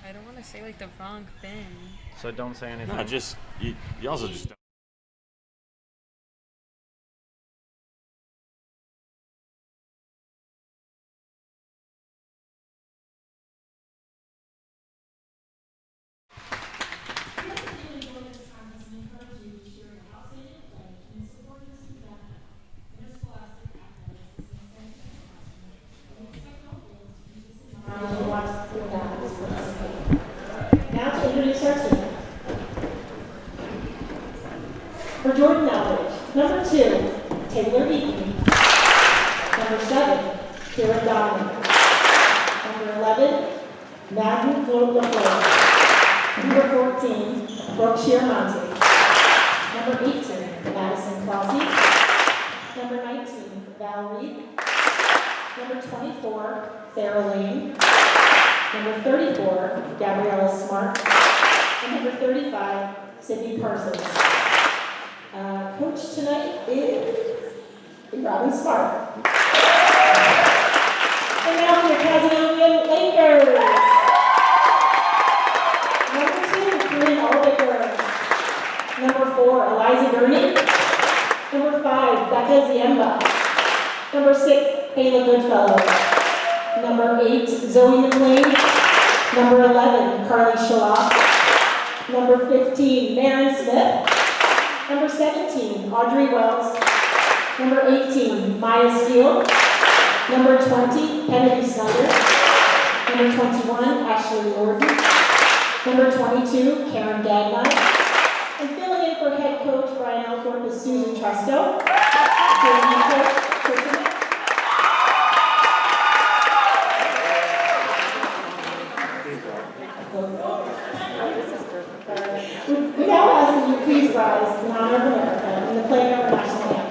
I don't want to say like the wrong thing. So don't say anything. No, just you also just don't. Now to introduce our team. For Jordan-Elbridge, number 2, Taylor Beaton. Number 7, Kira Donovan. Number 11, Madden LaFleur. Number 14, Brooke Monte. Number 18, Madison Clausey. Number 19, Valerie. Number 24, Sarah Lane. Number 34, Gabriella Smart. And number 35, Sydney Parsons. Coach tonight is Robin Smart. And now for the Cazenovia Lakers. Number 2, Jordan-Elbridge. Number 4, Eliza Gurney. Number 5, Becca Ziemba. Number 6, Kayla Goodfellow. Number 8, Zoe McLean. Number 11, Carly Shalop. Number 15, Maren Smith. Number 17, Audrey Wells. Number 18, Maya Steele. Number 20, Kennedy Snyder. Number 21, Ashley Lorden. Number 22, Karen Gagnon. And filling in for head coach Brian Elthorpe is Susan Tresto. We now ask that you please rise in honor of America in the playing of our national anthem.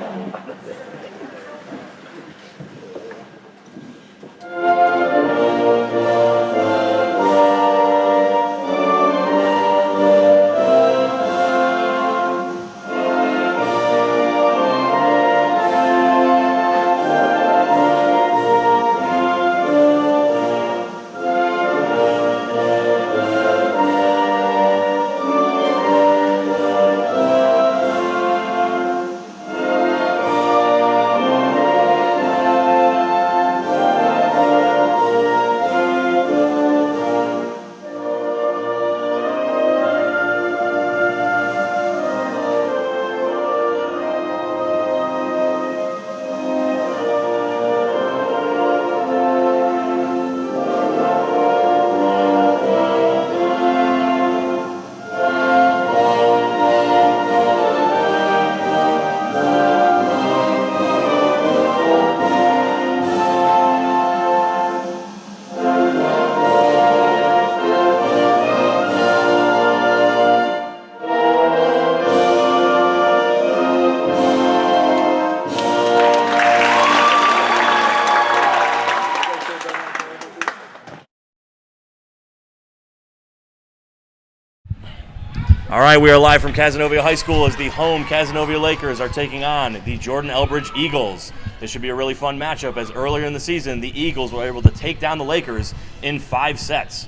All right, we are live from Cazenovia High School as the home Cazenovia Lakers are taking on the Jordan-Elbridge Eagles. This should be a really fun matchup as earlier in the season, the Eagles were able to take down the Lakers in 5 sets.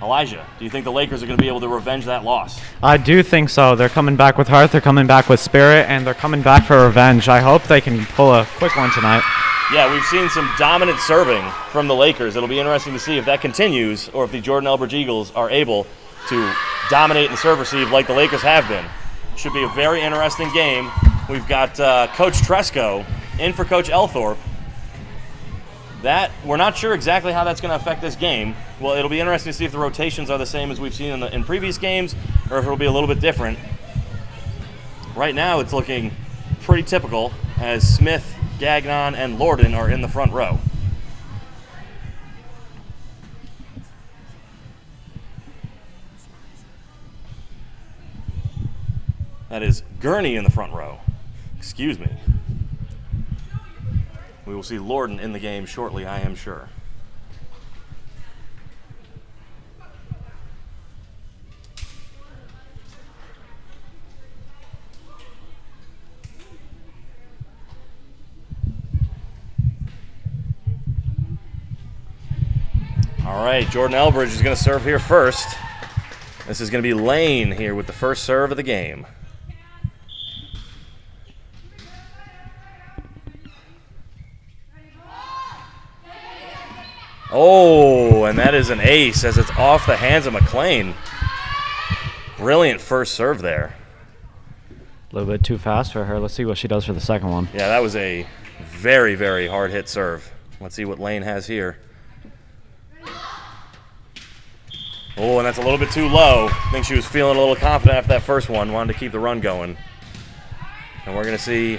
Elijah, do you think the Lakers are going to be able to revenge that loss? I do think so. They're coming back with heart, they're coming back with spirit, and they're coming back for revenge. I hope they can pull a quick one tonight. Yeah, we've seen some dominant serving from the Lakers. It'll be interesting to see if that continues or if the Jordan-Elbridge Eagles are able to dominate in the serve receive like the Lakers have been. Should be a very interesting game. We've got Coach Tresco in for Coach Elthorpe. That we're not sure exactly how that's going to affect this game. Well, it'll be interesting to see if the rotations are the same as we've seen in previous games or if it'll be a little bit different. Right now it's looking pretty typical as Smith, Gagnon, and Lorden are in the front row. That is Gurney in the front row. Excuse me. We will see Lorden in the game shortly, I am sure. All right, Jordan-Elbridge is going to serve here first. This is going to be Lane here with the first serve of the game. Oh, and that is an ace as it's off the hands of McLean. Brilliant first serve there. A little bit too fast for her. Let's see what she does for the second one. Yeah, that was a very, very hard hit serve. Let's see what Lane has here. Oh, and that's a little bit too low. I think she was feeling a little confident after that first one, wanted to keep the run going. And we're going to see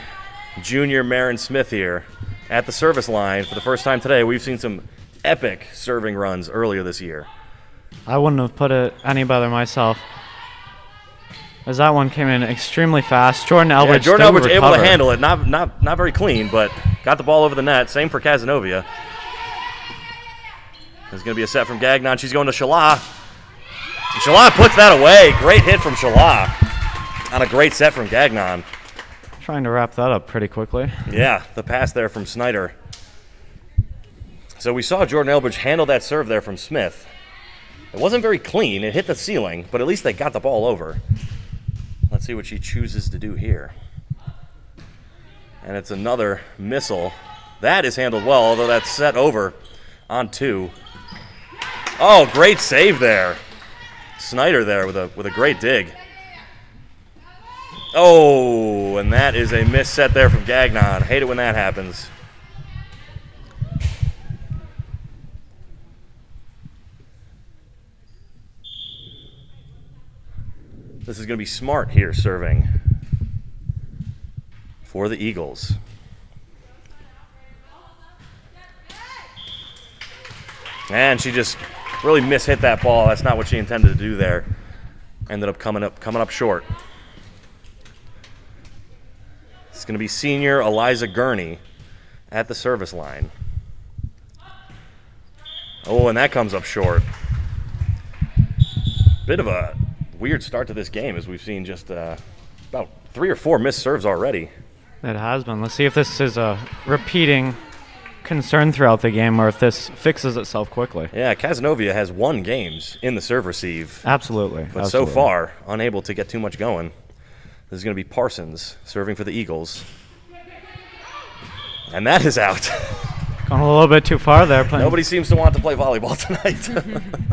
junior Marin Smith here at the service line for the first time today. We've seen some epic serving runs earlier this year. I wouldn't have put it any better myself, as that one came in extremely fast. Jordan-Elbridge, Yeah, Jordan-Elbridge able to handle it. Not very clean, but got the ball over the net. Same for Cazenovia. There's going to be a set from Gagnon. She's going to Shala. Shala puts that away. Great hit from Shala on a great set from Gagnon. Trying to wrap that up pretty quickly. Yeah, the pass there from Snyder. So we saw Jordan-Elbridge handle that serve there from Smith. It wasn't very clean. It hit the ceiling, but at least they got the ball over. Let's see what she chooses to do here. And it's another missile. That is handled well, although that's set over on 2. Oh, great save there. Snyder there with a great dig. Oh, and that is a miss set there from Gagnon. Hate it when that happens. This is going to be Smart here serving for the Eagles. And she just really mishit that ball. That's not what she intended to do there. Ended up coming up short. It's going to be senior Eliza Gurney at the service line. Oh, and that comes up short. Bit of a weird start to this game, as we've seen just about 3 or 4 missed serves already. It has been. Let's see if this is a repeating concern throughout the game or if this fixes itself quickly. Yeah, Cazenovia has won games in the serve receive. Absolutely. But so far, unable to get too much going. This is going to be Parsons serving for the Eagles. And that is out. Going a little bit too far there. Nobody seems to want to play volleyball tonight.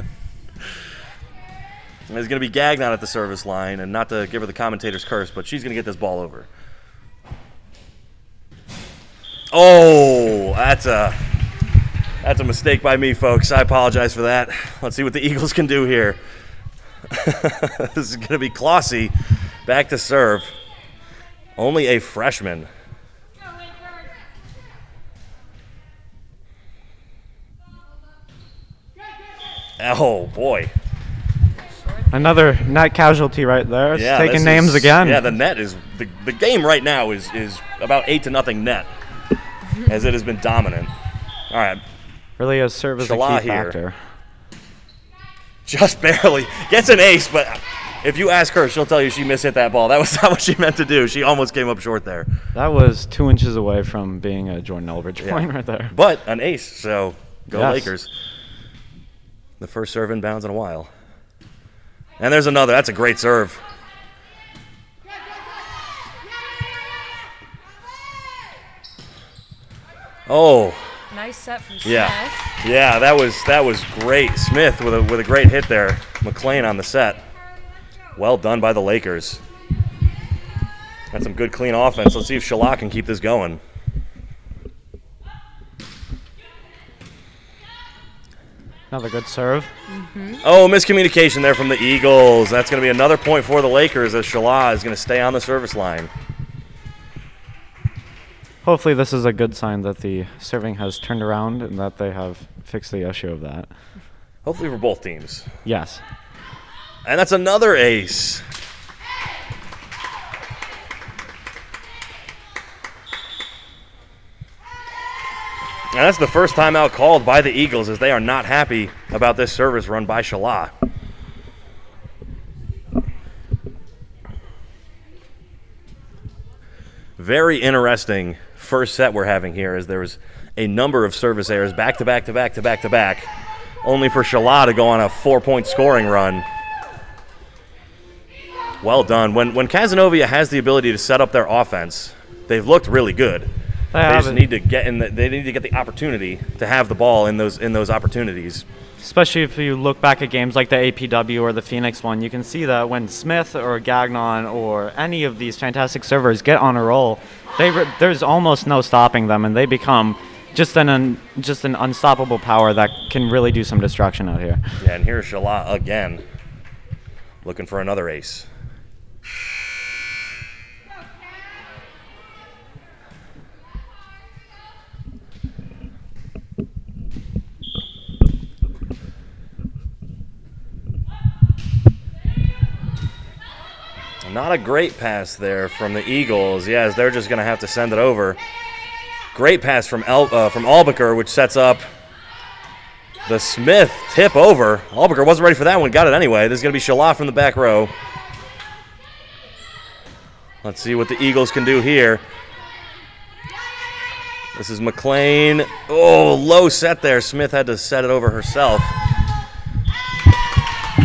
There's going to be Gagnon at the service line, and not to give her the commentator's curse, but she's going to get this ball over. Oh, that's a mistake by me, folks. I apologize for that. Let's see what the Eagles can do here. This is going to be Clossy back to serve. Only a freshman. Oh, boy. Another net casualty right there. It's taking names again. Yeah, the net is the game right now is about 8-0 net, as it has been dominant. All right, really has served as a key factor. Just barely gets an ace, but if you ask her, she'll tell you she mishit that ball. That was not what she meant to do. She almost came up short there. That was 2 inches away from being a Jordan-Elbridge point right there. But an ace, so go yes. Lakers. The first serve inbounds in a while. And there's another. That's a great serve. Oh. Nice set from Smith. Yeah, that was great. Smith with a great hit there. McLean on the set. Well done by the Lakers. Got some good clean offense. Let's see if Shala can keep this going. Another good serve. Oh, miscommunication there from the Eagles. That's going to be another point for the Lakers, as Shala is going to stay on the service line. Hopefully this is a good sign that the serving has turned around and that they have fixed the issue of that. Hopefully for both teams. Yes. And that's another ace. And that's the first timeout called by the Eagles, as they are not happy about this service run by Shala. Very interesting first set we're having here, as there was a number of service errors back to back to back to back to back. only for Shala to go on a 4-point scoring run. Well done. When Cazenovia has the ability to set up their offense, they've looked really good. They just need to get they need to get the opportunity to have the ball in those opportunities. Especially if you look back at games like the APW or the Phoenix one, you can see that when Smith or Gagnon or any of these fantastic servers get on a roll, there's almost no stopping them, and they become just an unstoppable power that can really do some destruction out here. Yeah, and here's Shala again, looking for another ace. Not a great pass there from the Eagles. Yes, they're just going to have to send it over. Great pass from Albuquerque, which sets up the Smith tip over. Albuquerque wasn't ready for that one, got it anyway. This is going to be Shala from the back row. Let's see what the Eagles can do here. This is McLean. Oh, low set there. Smith had to set it over herself.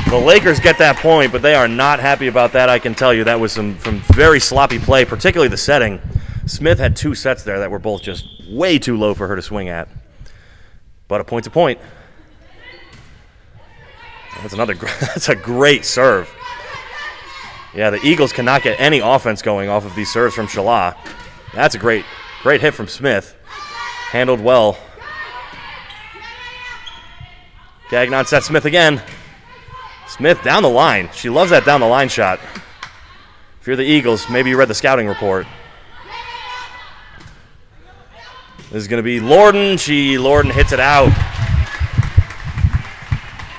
The Lakers get that point, but they are not happy about that, I can tell you. That was some very sloppy play, particularly the setting. Smith had 2 sets there that were both just way too low for her to swing at. But a point's a point. That's a great serve. Yeah, the Eagles cannot get any offense going off of these serves from Shala. That's a great hit from Smith. Handled well. Gagnon sets Smith again. Smith down the line. She loves that down the line shot. If you're the Eagles, maybe you read the scouting report. This is going to be Lorden. Lorden hits it out.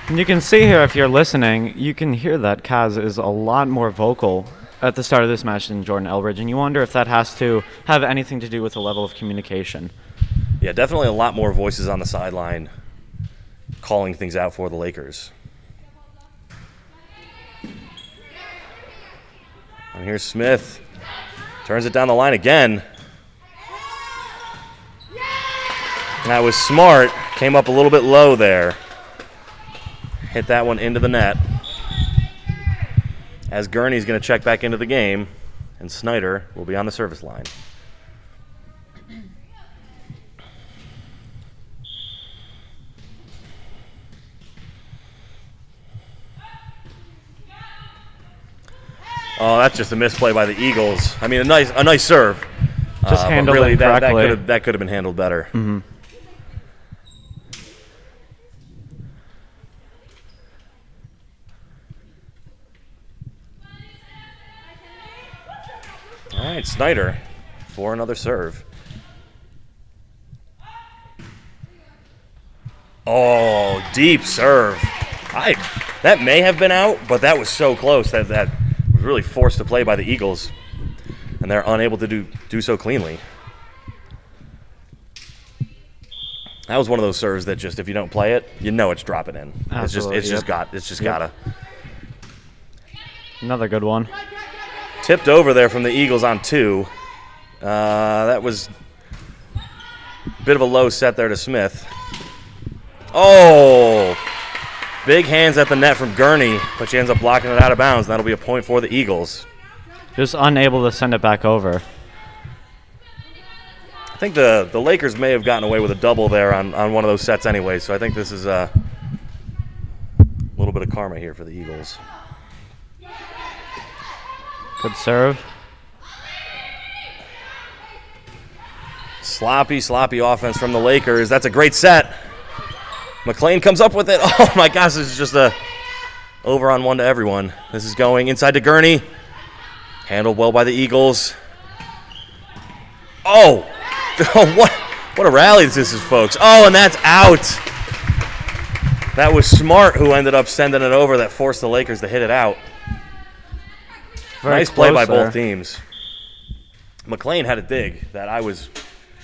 And you can see here, if you're listening, you can hear that Kaz is a lot more vocal at the start of this match than Jordan-Elbridge, and you wonder if that has to have anything to do with the level of communication. Yeah, definitely a lot more voices on the sideline calling things out for the Lakers. And here's Smith. Turns it down the line again. That was smart. Came up a little bit low there. Hit that one into the net. As Gurney's going to check back into the game, and Snyder will be on the service line. Oh, that's just a misplay by the Eagles. I mean, a nice serve. Just handled really, it correctly. that could have been handled better. Mm-hmm. All right, Snyder for another serve. Oh, deep serve. That may have been out, but that was so close that was really forced to play by the Eagles, and they're unable to do so cleanly. That was one of those serves that just, if you don't play it, you know it's dropping in. Absolutely, It's just gotta. Another good one. Tipped over there from the Eagles on 2. That was a bit of a low set there to Smith. Oh! Big hands at the net from Gurney, but she ends up blocking it out of bounds. That'll be a point for the Eagles. Just unable to send it back over. I think the Lakers may have gotten away with a double there on one of those sets anyway, so I think this is a little bit of karma here for the Eagles. Good serve. Sloppy offense from the Lakers. That's a great set. McLean comes up with it. Oh, my gosh, this is just a over on 1 to everyone. This is going inside to Gurney. Handled well by the Eagles. Oh, what a rally this is, folks. Oh, and that's out. That was Smart who ended up sending it over that forced the Lakers to hit it out. Nice play by both teams. McLean had a dig that I was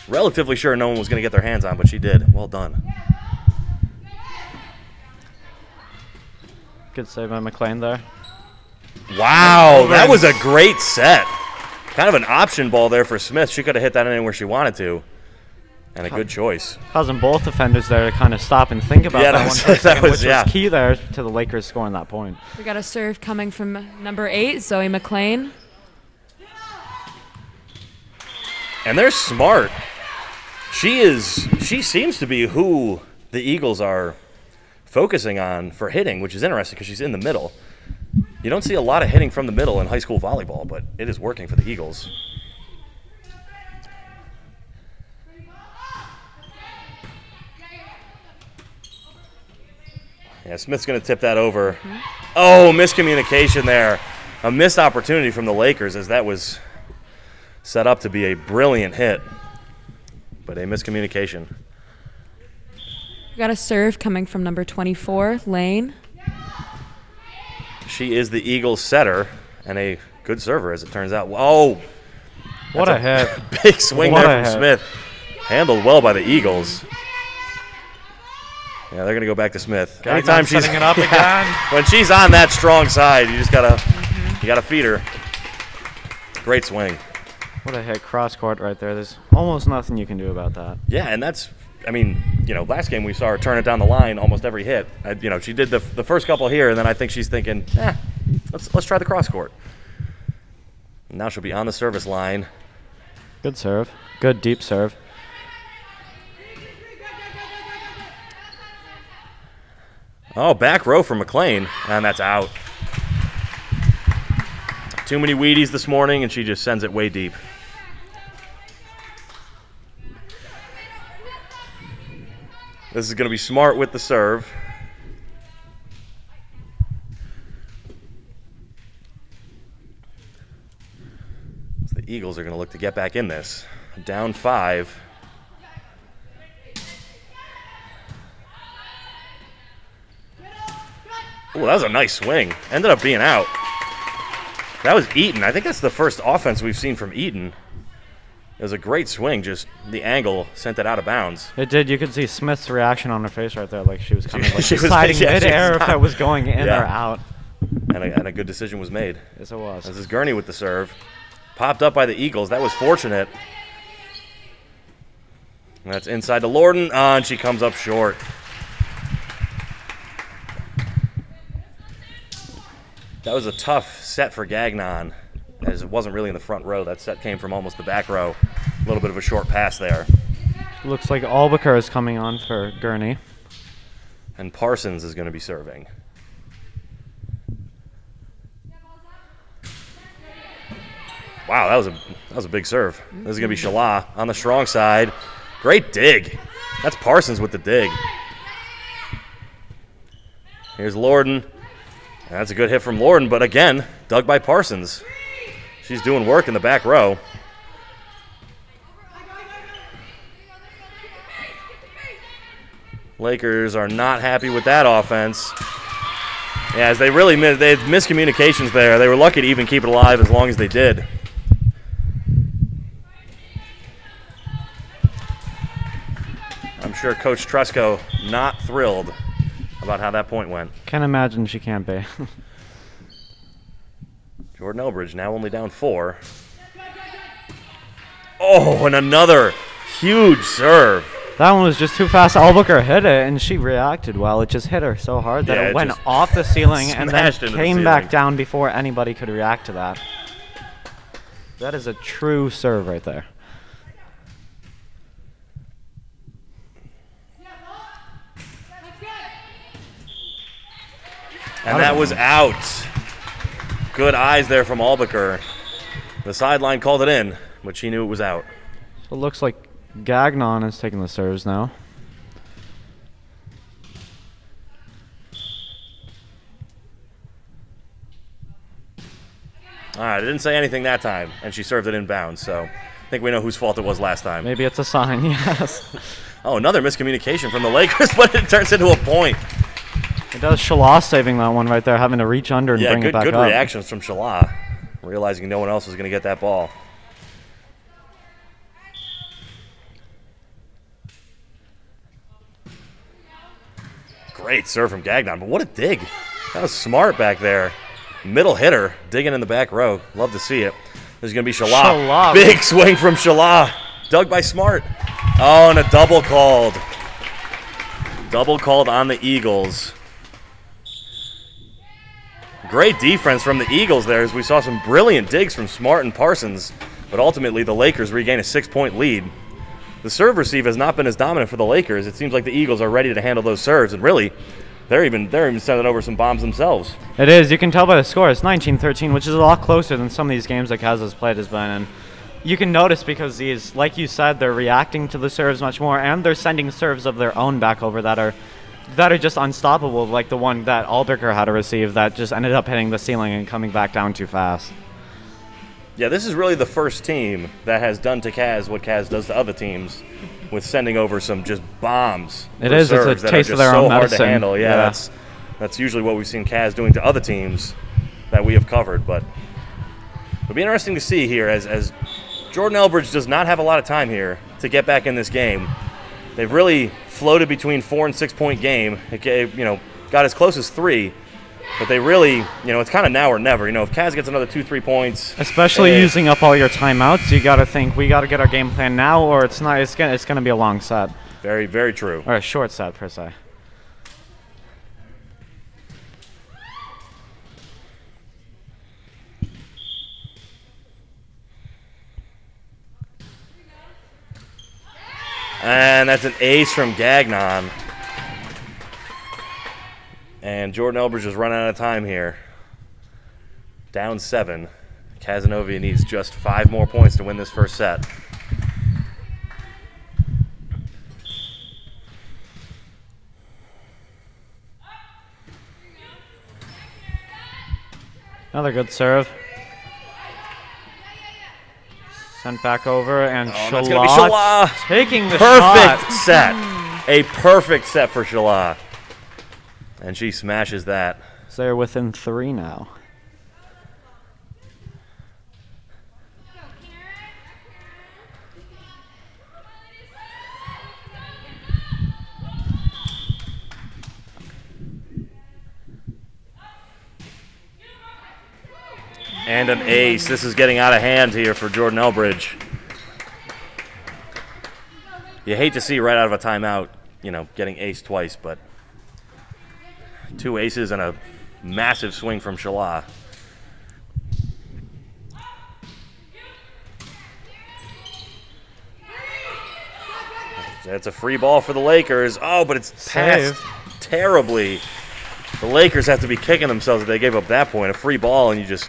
relatively sure no one was going to get their hands on, but she did. Well done. Good save by McLean there. Wow, that was a great set. Kind of an option ball there for Smith. She could have hit that anywhere she wanted to. And a good choice. Causing both defenders there to kind of stop and think about that one for a second, which was key there to the Lakers scoring that point. We got a serve coming from number 8, Zoe McLean. And they're smart. She seems to be who the Eagles are focusing on for hitting, which is interesting because she's in the middle. You don't see a lot of hitting from the middle in high school volleyball, but it is working for the Eagles. Yeah, Smith's going to tip that over. Oh, miscommunication there. A missed opportunity from the Lakers as that was set up to be a brilliant hit, but a miscommunication. We got a serve coming from number 24, Lane. She is the Eagles setter and a good server, as it turns out. Oh, what a hit. Big swing there from Smith. Handled well by the Eagles. Yeah, they're going to go back to Smith. Anytime she's setting it up again. When she's on that strong side, you just gotta feed her. Great swing. What a hit, cross court right there. There's almost nothing you can do about that. Yeah, and that's, I mean, last game we saw her turn it down the line almost every hit. She did the first couple here, and then I think she's thinking, let's try the cross court. Now she'll be on the service line. Good serve. Good deep serve. Oh, back row for McLean, and that's out. Too many Wheaties this morning, and she just sends it way deep. This is going to be Smart with the serve. So the Eagles are going to look to get back in this. Down 5. Oh, that was a nice swing. Ended up being out. That was Eaton. I think that's the first offense we've seen from Eaton. It was a great swing, just the angle sent it out of bounds. It did. You could see Smith's reaction on her face right there, like she was kind of like deciding midair if that was going in or out. And a good decision was made. Yes, it was. This is Gurney with the serve. Popped up by the Eagles. That was fortunate. And that's inside to Lorden, and she comes up short. That was a tough set for Gagnon, as it wasn't really in the front row. That set came from almost the back row. A little bit of a short pass there. Looks like Albuquerque is coming on for Gurney. And Parsons is going to be serving. Wow, that was a big serve. This is going to be Shala on the strong side. Great dig. That's Parsons with the dig. Here's Lorden. That's a good hit from Lorden, but again, dug by Parsons. She's doing work in the back row. Lakers are not happy with that offense. Yeah, as they had miscommunications there. They were lucky to even keep it alive as long as they did. I'm sure Coach Tresco not thrilled about how that point went. Can't imagine she can't be. Jordan-Elbridge now only down 4. Oh, and another huge serve. That one was just too fast. Albuquerque hit it, and she reacted well. It just hit her so hard that it went off the ceiling and then came back down before anybody could react to that. That is a true serve right there. And that was out. Good eyes there from Albuquerque. The sideline called it in, but she knew it was out. So it looks like Gagnon is taking the serves now. All right, I didn't say anything that time, and she served it inbounds, so I think we know whose fault it was last time. Maybe it's a sign, yes. Oh, another miscommunication from the Lakers, but it turns into a point. It does Shala saving that one right there, having to reach under and bring it back up. Yeah, good reactions from Shala, realizing no one else was going to get that ball. Great serve from Gagnon, but what a dig. That was smart back there. Middle hitter, digging in the back row. Love to see it. There's going to be Shala. Big swing from Shala. Dug by Smart. Oh, and a double called. Double called on the Eagles. Great defense from the Eagles there as we saw some brilliant digs from Smart and Parsons, but ultimately the Lakers regain a 6-point lead. The serve receive has not been as dominant for the Lakers. It seems like the Eagles are ready to handle those serves, and really, they're even sending over some bombs themselves. It is. You can tell by the score. It's 19-13, which is a lot closer than some of these games that Kaz has played has been. And you can notice because these, like you said, they're reacting to the serves much more, and they're sending serves of their own back over that are just unstoppable, like the one that Albiker had to receive that just ended up hitting the ceiling and coming back down too fast. Yeah, this is really the first team that has done to Kaz what Kaz does to other teams with sending over some just bombs. It is. It's a taste of their own medicine. Hard to handle. Yeah, that's usually what we've seen Kaz doing to other teams that we have covered. But it'll be interesting to see here as Jordan-Elbridge does not have a lot of time here to get back in this game. They've really floated between 4 and 6 point game. It got as close as 3. But they really, it's kind of now or never. If Kaz gets another 2-3 points, especially using up all your timeouts, you got to think we got to get our game plan now, or it's not. It's gonna be a long set. Very, very true. Or a short set per se. And that's an ace from Gagnon. And Jordan-Elbridge is running out of time here. Down 7. Cazenovia needs just 5 more points to win this first set. Another good serve. Sent back over, and Shalah taking the shot. Perfect set. A perfect set for Shalah. And she smashes that. So they're within 3 now. And an ace. This is getting out of hand here for Jordan-Elbridge. You hate to see right out of a timeout, getting ace twice, but 2 aces and a massive swing from Shalah. That's a free ball for the Lakers. Oh, but it's passed terribly. The Lakers have to be kicking themselves if they gave up that point. A free ball and you just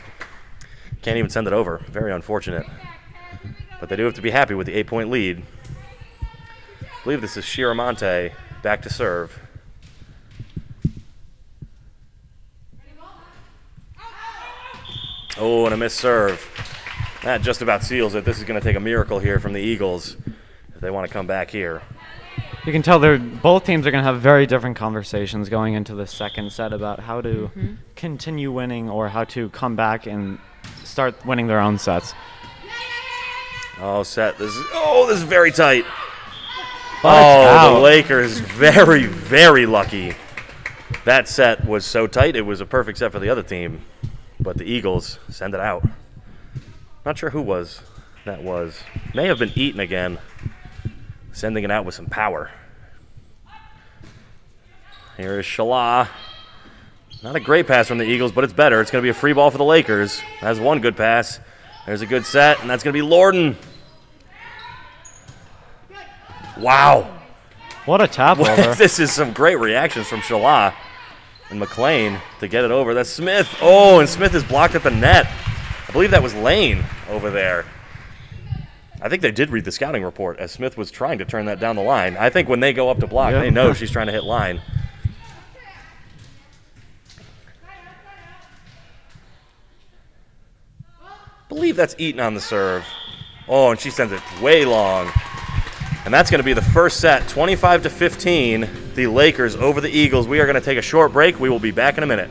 can't even send it over. Very unfortunate. But they do have to be happy with the 8-point lead. I believe this is Shiramonte back to serve. Oh, and a missed serve. That just about seals it. This is going to take a miracle here from the Eagles if they want to come back here. You can tell both teams are going to have very different conversations going into the second set about how to continue winning or how to come back and start winning their own sets. Oh, this is very tight. The Lakers very, very lucky. That set was so tight, it was a perfect set for the other team. But the Eagles send it out. Not sure who that was. May have been Eaton again. Sending it out with some power. Here is Shalah. Not a great pass from the Eagles, but it's better. It's going to be a free ball for the Lakers. Has one good pass. There's a good set, and that's going to be Lorden. Wow. What a tap over. This is some great reactions from Shalah and McLean to get it over. That's Smith. Oh, and Smith is blocked at the net. I believe that was Lane over there. I think they did read the scouting report as Smith was trying to turn that down the line. I think when they go up to block, they know she's trying to hit line. I believe that's Eaton on the serve. Oh, and she sends it way long. And that's going to be the first set, 25-15. The Lakers over the Eagles. We are going to take a short break. We will be back in a minute.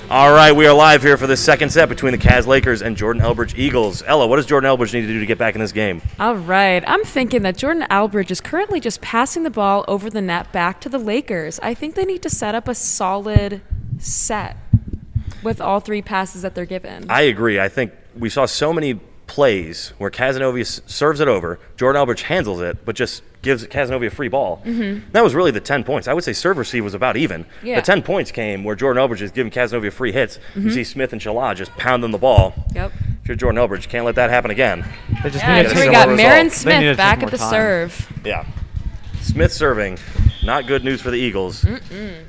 All right, we are live here for the second set between the Caz Lakers and Jordan-Elbridge Eagles. Ella, what does Jordan-Elbridge need to do to get back in this game? All right. I'm thinking that Jordan-Elbridge is currently just passing the ball over the net back to the Lakers. I think they need to set up a solid set with all three passes that they're given. I agree. I think we saw so many plays where Cazenovia serves it over, Jordan-Elbridge handles it, but just gives Cazenovia a free ball. That was really the 10 points. I would say serve receive was about even. Yeah. The 10 points came where Jordan-Elbridge is giving Cazenovia free hits. You see Smith and Shala just pounding the ball. Yep. If you're Jordan-Elbridge, you can't let that happen again. They just Yeah, need to so take we a got more Marin result. They need to Smith back take at the more time. serve. Yeah. Smith serving, not good news for the Eagles.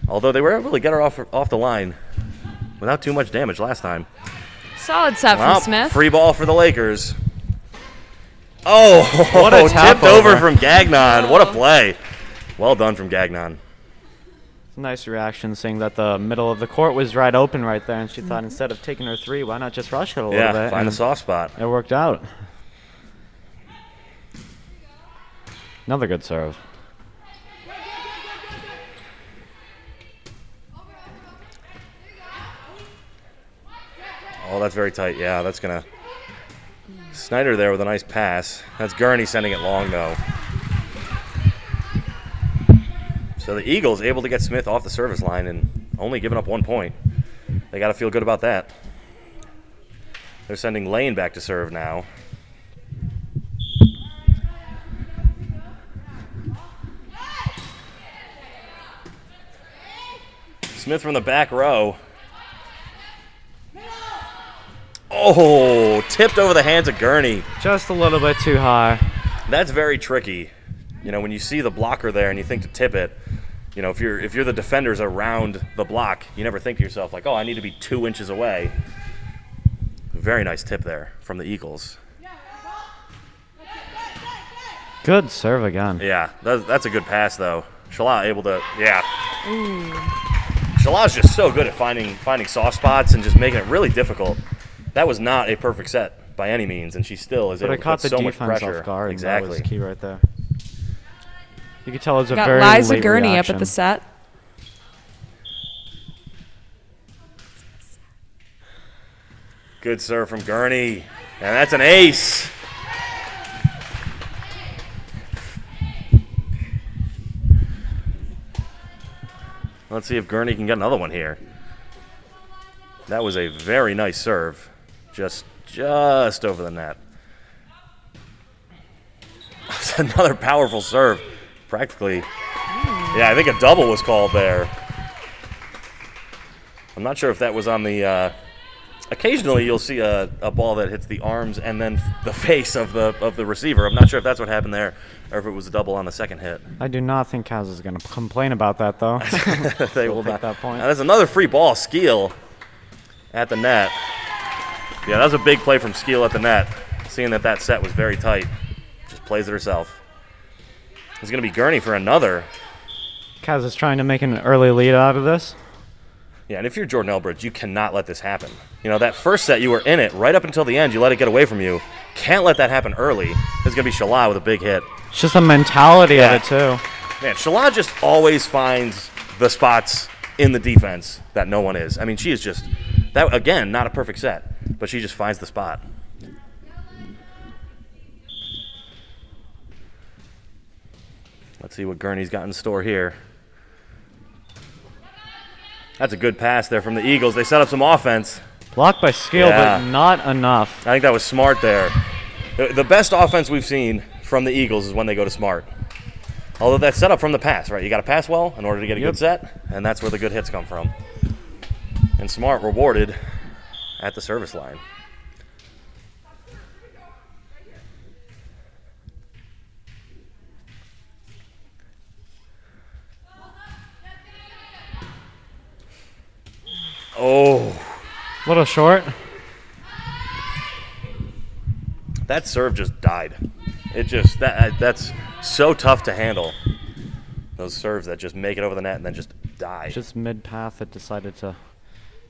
Although they were able to get her off the line without too much damage last time. Solid set Well, from Smith. free ball for the Lakers. Oh, What a tap tipped over over. from Gagnon. What a play. Well done from Gagnon. Nice reaction, seeing that the middle of the court was right open right there, and she thought instead of taking her three, why not just rush it a little Yeah, bit? find a and soft spot. It worked out. Another good serve. Oh, that's very tight. Yeah, that's going to... Snyder there with a nice pass. That's Gurney sending it long, though. So the Eagles able to get Smith off the service line and only giving up 1 point. They got to feel good about that. They're sending Lane back to serve now. Smith from the back row. Oh, tipped over the hands of Gurney. Just a little bit too high. That's very tricky. You know, when you see the blocker there and you think to tip it, you know, if you're the defenders around the block, you never think to yourself like, oh, I need to be 2 inches away. Very nice tip there from the Eagles. Good serve again. Yeah, that's a good pass though. Shala able to, yeah. Shala's just so good at finding soft spots and just making it really difficult. That was not a perfect set by any means, and she still is But able it to caught put the so much defense pressure. off guard. Exactly. That was key right there. You could tell it was a Got very Liza late Gurney reaction. up at the set. Good serve from Gurney, and that's an ace. Let's see if Gurney can get another one here. That was a very nice serve, just over the net. That's another powerful serve, practically. Yeah, I think a double was called there. I'm not sure if that was on the. Occasionally, you'll see a ball that hits the arms and then the face of the receiver. I'm not sure if that's what happened there, or if it was a double on the second hit. I do not think Kaz is going to complain about that, though. They He'll will take not. that point. Now, there's another free ball, Skeel at the net. Yeah, that was a big play from Skeel at the net. Seeing that set was very tight, just plays it herself. It's going to be Gurney for another. Kaz is trying to make an early lead out of this. Yeah, and if you're Jordan-Elbridge, you cannot let this happen. You know, that first set, you were in it right up until the end. You let it get away from you. Can't let that happen early. There's going to be Shala with a big hit. It's just the mentality of it, too. Man, Shala just always finds the spots in the defense that no one is. I mean, she is just, that again, not a perfect set, but she just finds the spot. Let's see what Gurney's got in store here. That's a good pass there from the Eagles. They set up some offense. Blocked by skill, Yeah. but not enough. I think that was smart there. The best offense we've seen from the Eagles is when they go to smart. Although that's set up from the pass, right? You got to pass well in order to get a good set, and that's where the good hits come from. And smart rewarded at the service line. Oh, Little short. that serve just died. It just that's so tough to handle. Those serves that just make it over the net and then just die. Just mid-path, it decided to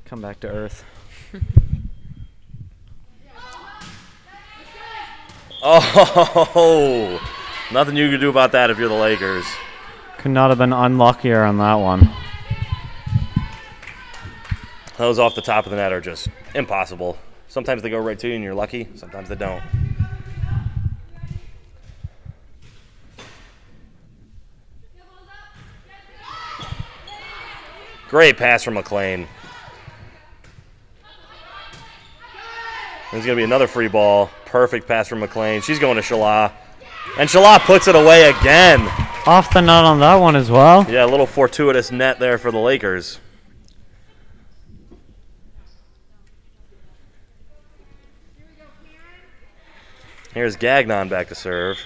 come back to earth. Oh, nothing you can do about that if you're the Lakers. Could not have been unluckier on that one. Those off the top of the net are just impossible. Sometimes they go right to you and you're lucky. Sometimes they don't. Great pass from McLean. There's going to be another free ball. Perfect pass from McLean. She's going to Shala. And Shala puts it away again. Off the net on that one as well. Yeah, a little fortuitous net there for the Lakers. Here's Gagnon back to serve.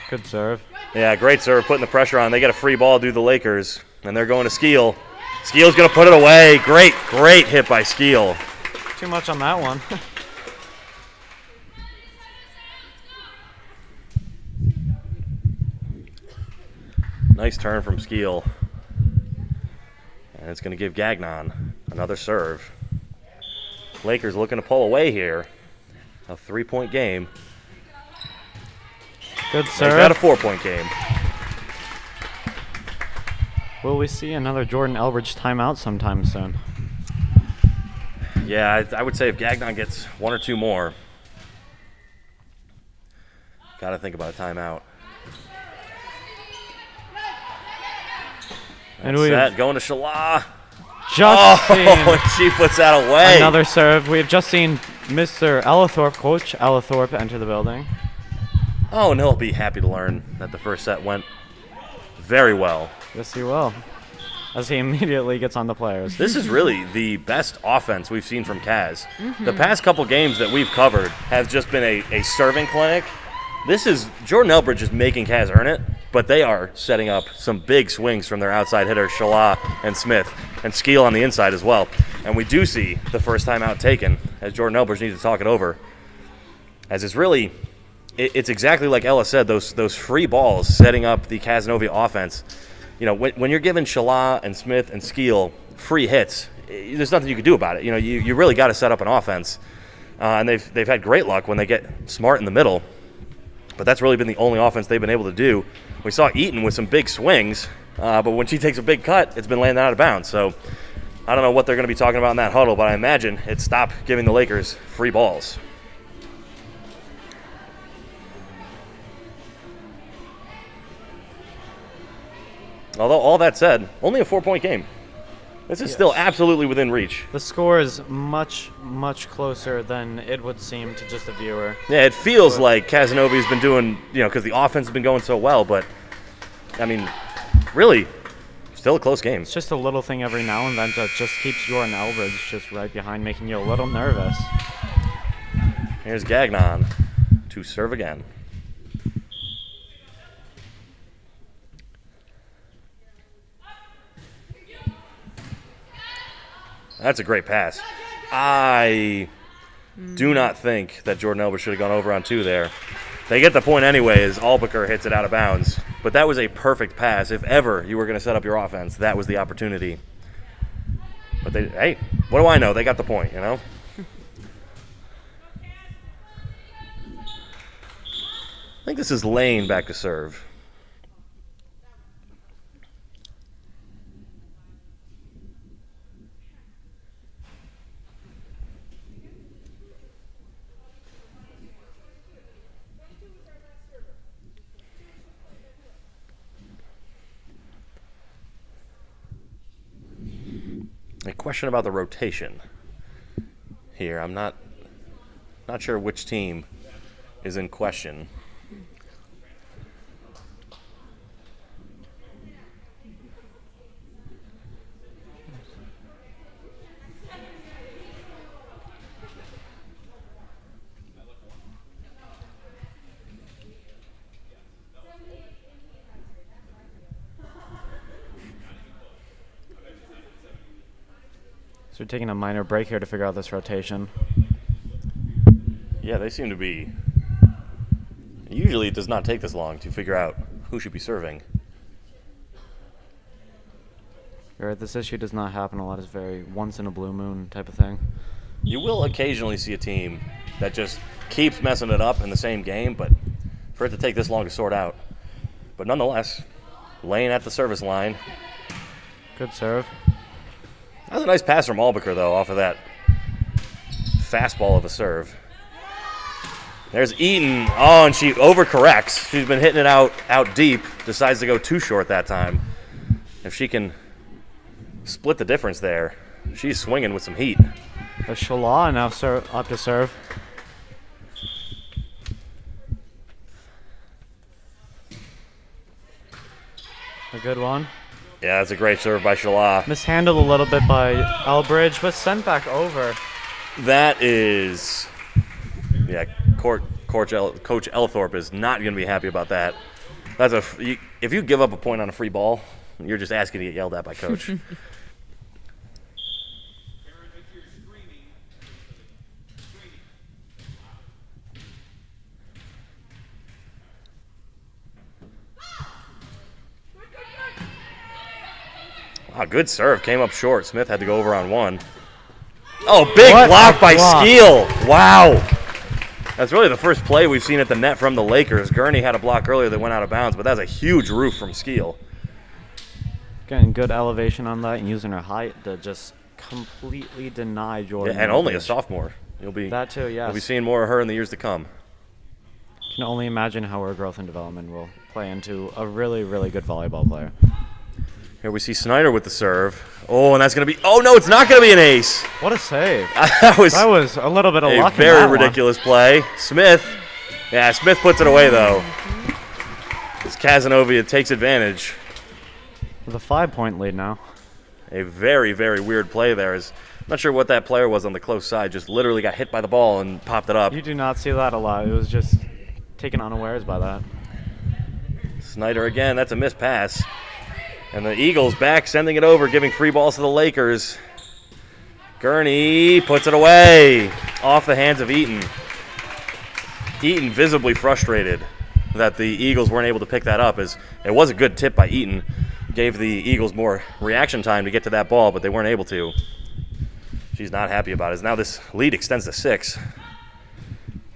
Good serve. Yeah, great serve, putting the pressure on. They get a free ball due to the Lakers, and they're going to Skeel. Skeel's going to put it away. Great hit by Skeel. Too much on that one. Nice turn from Skeel. And it's going to give Gagnon another serve. Lakers looking to pull away here. A 3-point game. Good They've serve. got a 4-point game. Will we see another Jordan-Elbridge timeout sometime soon? Yeah, I would say if Gagnon gets one or two more, got to think about a timeout. And That's we that, going to Shala. just And she puts that away. seen another serve. We have just seen Mr. Ellithorpe, Coach Ellithorpe, enter the building. Oh, and he'll be happy to learn that the first set went very well. Yes, he will. As he immediately gets on the players. This is really the best offense we've seen from Kaz. The past couple games that we've covered have just been a serving clinic. This is Jordan-Elbridge is making Kaz earn it, but they are setting up some big swings from their outside hitters, Shala and Smith, and Skeel on the inside as well. And we do see the first time out taken, as Jordan-Elbridge needs to talk it over. As it's really, it's exactly like Ella said, those free balls setting up the Cazenovia offense. You know, when you're giving Shala and Smith and Skeel free hits, there's nothing you can do about it. You know, you really got to set up an offense. And they've had great luck when they get smart in the middle. But that's really been the only offense they've been able to do. We saw Eaton with some big swings, but when she takes a big cut, it's been landing out of bounds. So I don't know what they're going to be talking about in that huddle, but I imagine it's stop giving the Lakers free balls. Although all that said, only a 4-point game. This is still absolutely within reach. The score is much, much closer than it would seem to just a viewer. Yeah, it feels like Cazenovia's been doing, because the offense has been going so well, but, I mean, really, still a close game. It's just a little thing every now and then that just keeps Jordan-Elbridge just right behind, making you a little nervous. Here's Gagnon to serve again. That's a great pass. I do not think that Jordan-Elbridge should have gone over on two there. They get the point anyway as Albuquerque hits it out of bounds. But that was a perfect pass. If ever you were going to set up your offense, that was the opportunity. But hey, what do I know? They got the point, I think this is Lane back to serve. A question about the rotation here. I'm not sure which team is in question. So we're taking a minor break here to figure out this rotation. Yeah, they seem to be. Usually it does not take this long to figure out who should be serving. You're right, this issue does not happen a lot. It's very once in a blue moon type of thing. You will occasionally see a team that just keeps messing it up in the same game, but for it to take this long to sort out. But nonetheless, laying at the service line. Good serve. That was a nice pass from Albuquerque, though, off of that fastball of a serve. There's Eaton. Oh, and she overcorrects. She's been hitting it out deep. Decides to go too short that time. If she can split the difference there, she's swinging with some heat. A Shala now up to serve. A good one. Yeah, that's a great serve by Shala. Mishandled a little bit by Elbridge, but sent back over. That is, yeah, Coach Elthorpe is not going to be happy about that. That's if you give up a point on a free ball, you're just asking to get yelled at by Coach. Wow, good serve. Came up short. Smith had to go over on one. Oh, big block by Skeel. Wow. That's really the first play we've seen at the net from the Lakers. Gurney had a block earlier that went out of bounds, but that's a huge roof from Skeel. Getting good elevation on that and using her height to just completely deny Jordan. Yeah, and only a sophomore. That too, yes. You'll be seeing more of her in the years to come. Can only imagine how her growth and development will play into a really, really good volleyball player. Here we see Snyder with the serve. Oh, and that's going to be – oh, no, it's not going to be an ace. What a save. That was a little bit of luck a very ridiculous play. Smith puts it away, though. As Cazenovia takes advantage. With a 5-point lead now. A very, very weird play there. I'm not sure what that player was on the close side. Just literally got hit by the ball and popped it up. You do not see that a lot. It was just taken unawares by that. Snyder again. That's a missed pass. And the Eagles back, sending it over, giving free balls to the Lakers. Gurney puts it away off the hands of Eaton. Eaton visibly frustrated that the Eagles weren't able to pick that up, as it was a good tip by Eaton. Gave the Eagles more reaction time to get to that ball, but they weren't able to. She's not happy about it. Now this lead extends to 6.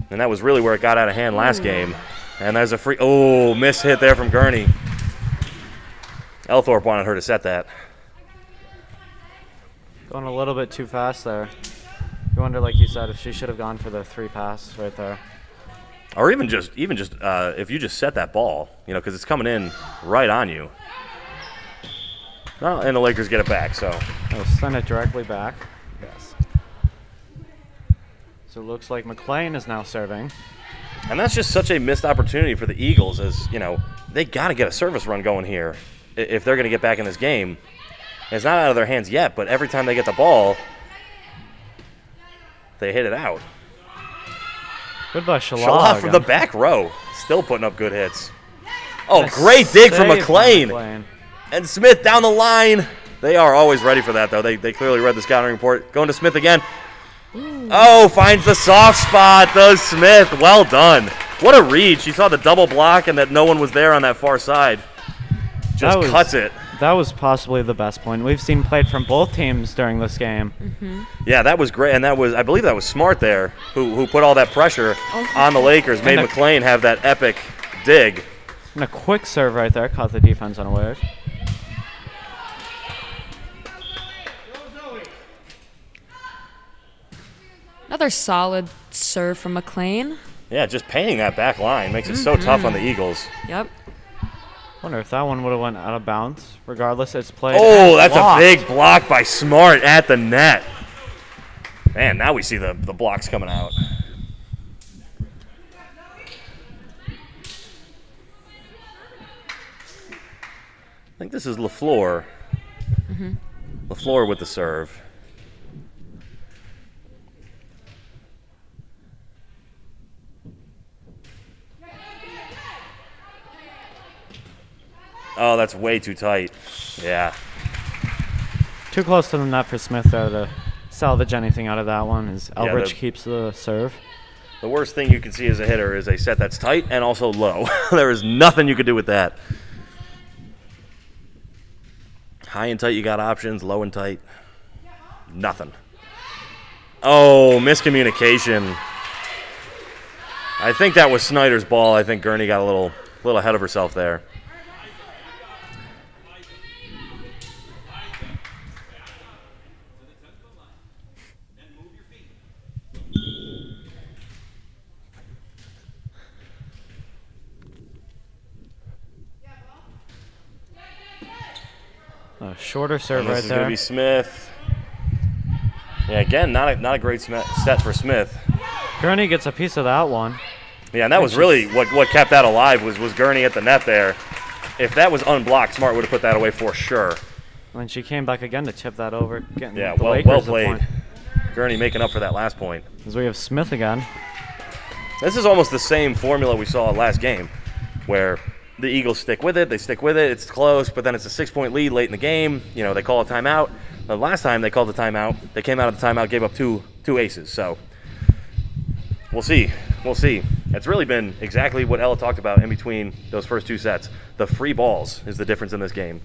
And that was really where it got out of hand last game. And there's a miss hit there from Gurney. Elthorpe wanted her to set that. Going a little bit too fast there. You wonder, like you said, if she should have gone for the 3 pass right there. Or even just if you just set that ball, because it's coming in right on you. Well, and the Lakers get it back, so. We'll send it directly back. Yes. So it looks like McLean is now serving. And that's just such a missed opportunity for the Eagles, as, they got to get a service run going here if they're going to get back in this game. It's not out of their hands yet, but every time they get the ball, they hit it out. Good by Shala. Shala from the back row, still putting up good hits. Oh, great dig from McLean. And Smith down the line. They are always ready for that, though. They clearly read the scouting report. Going to Smith again. Ooh. Oh, finds the soft spot, does Smith. Well done. What a read. She saw the double block and that no one was there on that far side. Just cuts it. That was possibly the best point we've seen played from both teams during this game. Mm-hmm. Yeah, that was great, and I believe that was Smart there, who put all that pressure on the Lakers, made McLean have that epic dig. And a quick serve right there, caught the defense unawares. Another solid serve from McLean. Yeah, just painting that back line makes it so tough on the Eagles. Yep. Wonder if that one would have went out of bounds. Regardless, it's played. Oh, that's blocked. A big block by Smart at the net. Man, now we see the blocks coming out. I think this is LaFleur. Mm-hmm. LaFleur with the serve. Oh, that's way too tight. Yeah. Too close to the net for Smith there to salvage anything out of that one, as Elbridge keeps the serve. The worst thing you can see as a hitter is a set that's tight and also low. There is nothing you could do with that. High and tight, you got options. Low and tight, nothing. Oh, miscommunication. I think that was Snyder's ball. I think Gurney got a little ahead of herself there. shorter serve And this right is going there. to be Smith. Yeah, again, not a great set for Smith. Gurney gets a piece of that one. Yeah, and that was really what kept that alive was Gurney at the net there. If that was unblocked, Smart would have put that away for sure. And she came back again to tip that over. Getting Yeah, the well Lakers the played. point. Gurney making up for that last point. As we have Smith again. This is almost the same formula we saw last game, where the Eagles stick with it, it's close, but then it's a 6-point lead late in the game. You know, they call a timeout. The last time they called the timeout, they came out of the timeout, gave up two aces. So we'll see. It's really been exactly what Ella talked about in between those first two sets. The free balls is the difference in this game.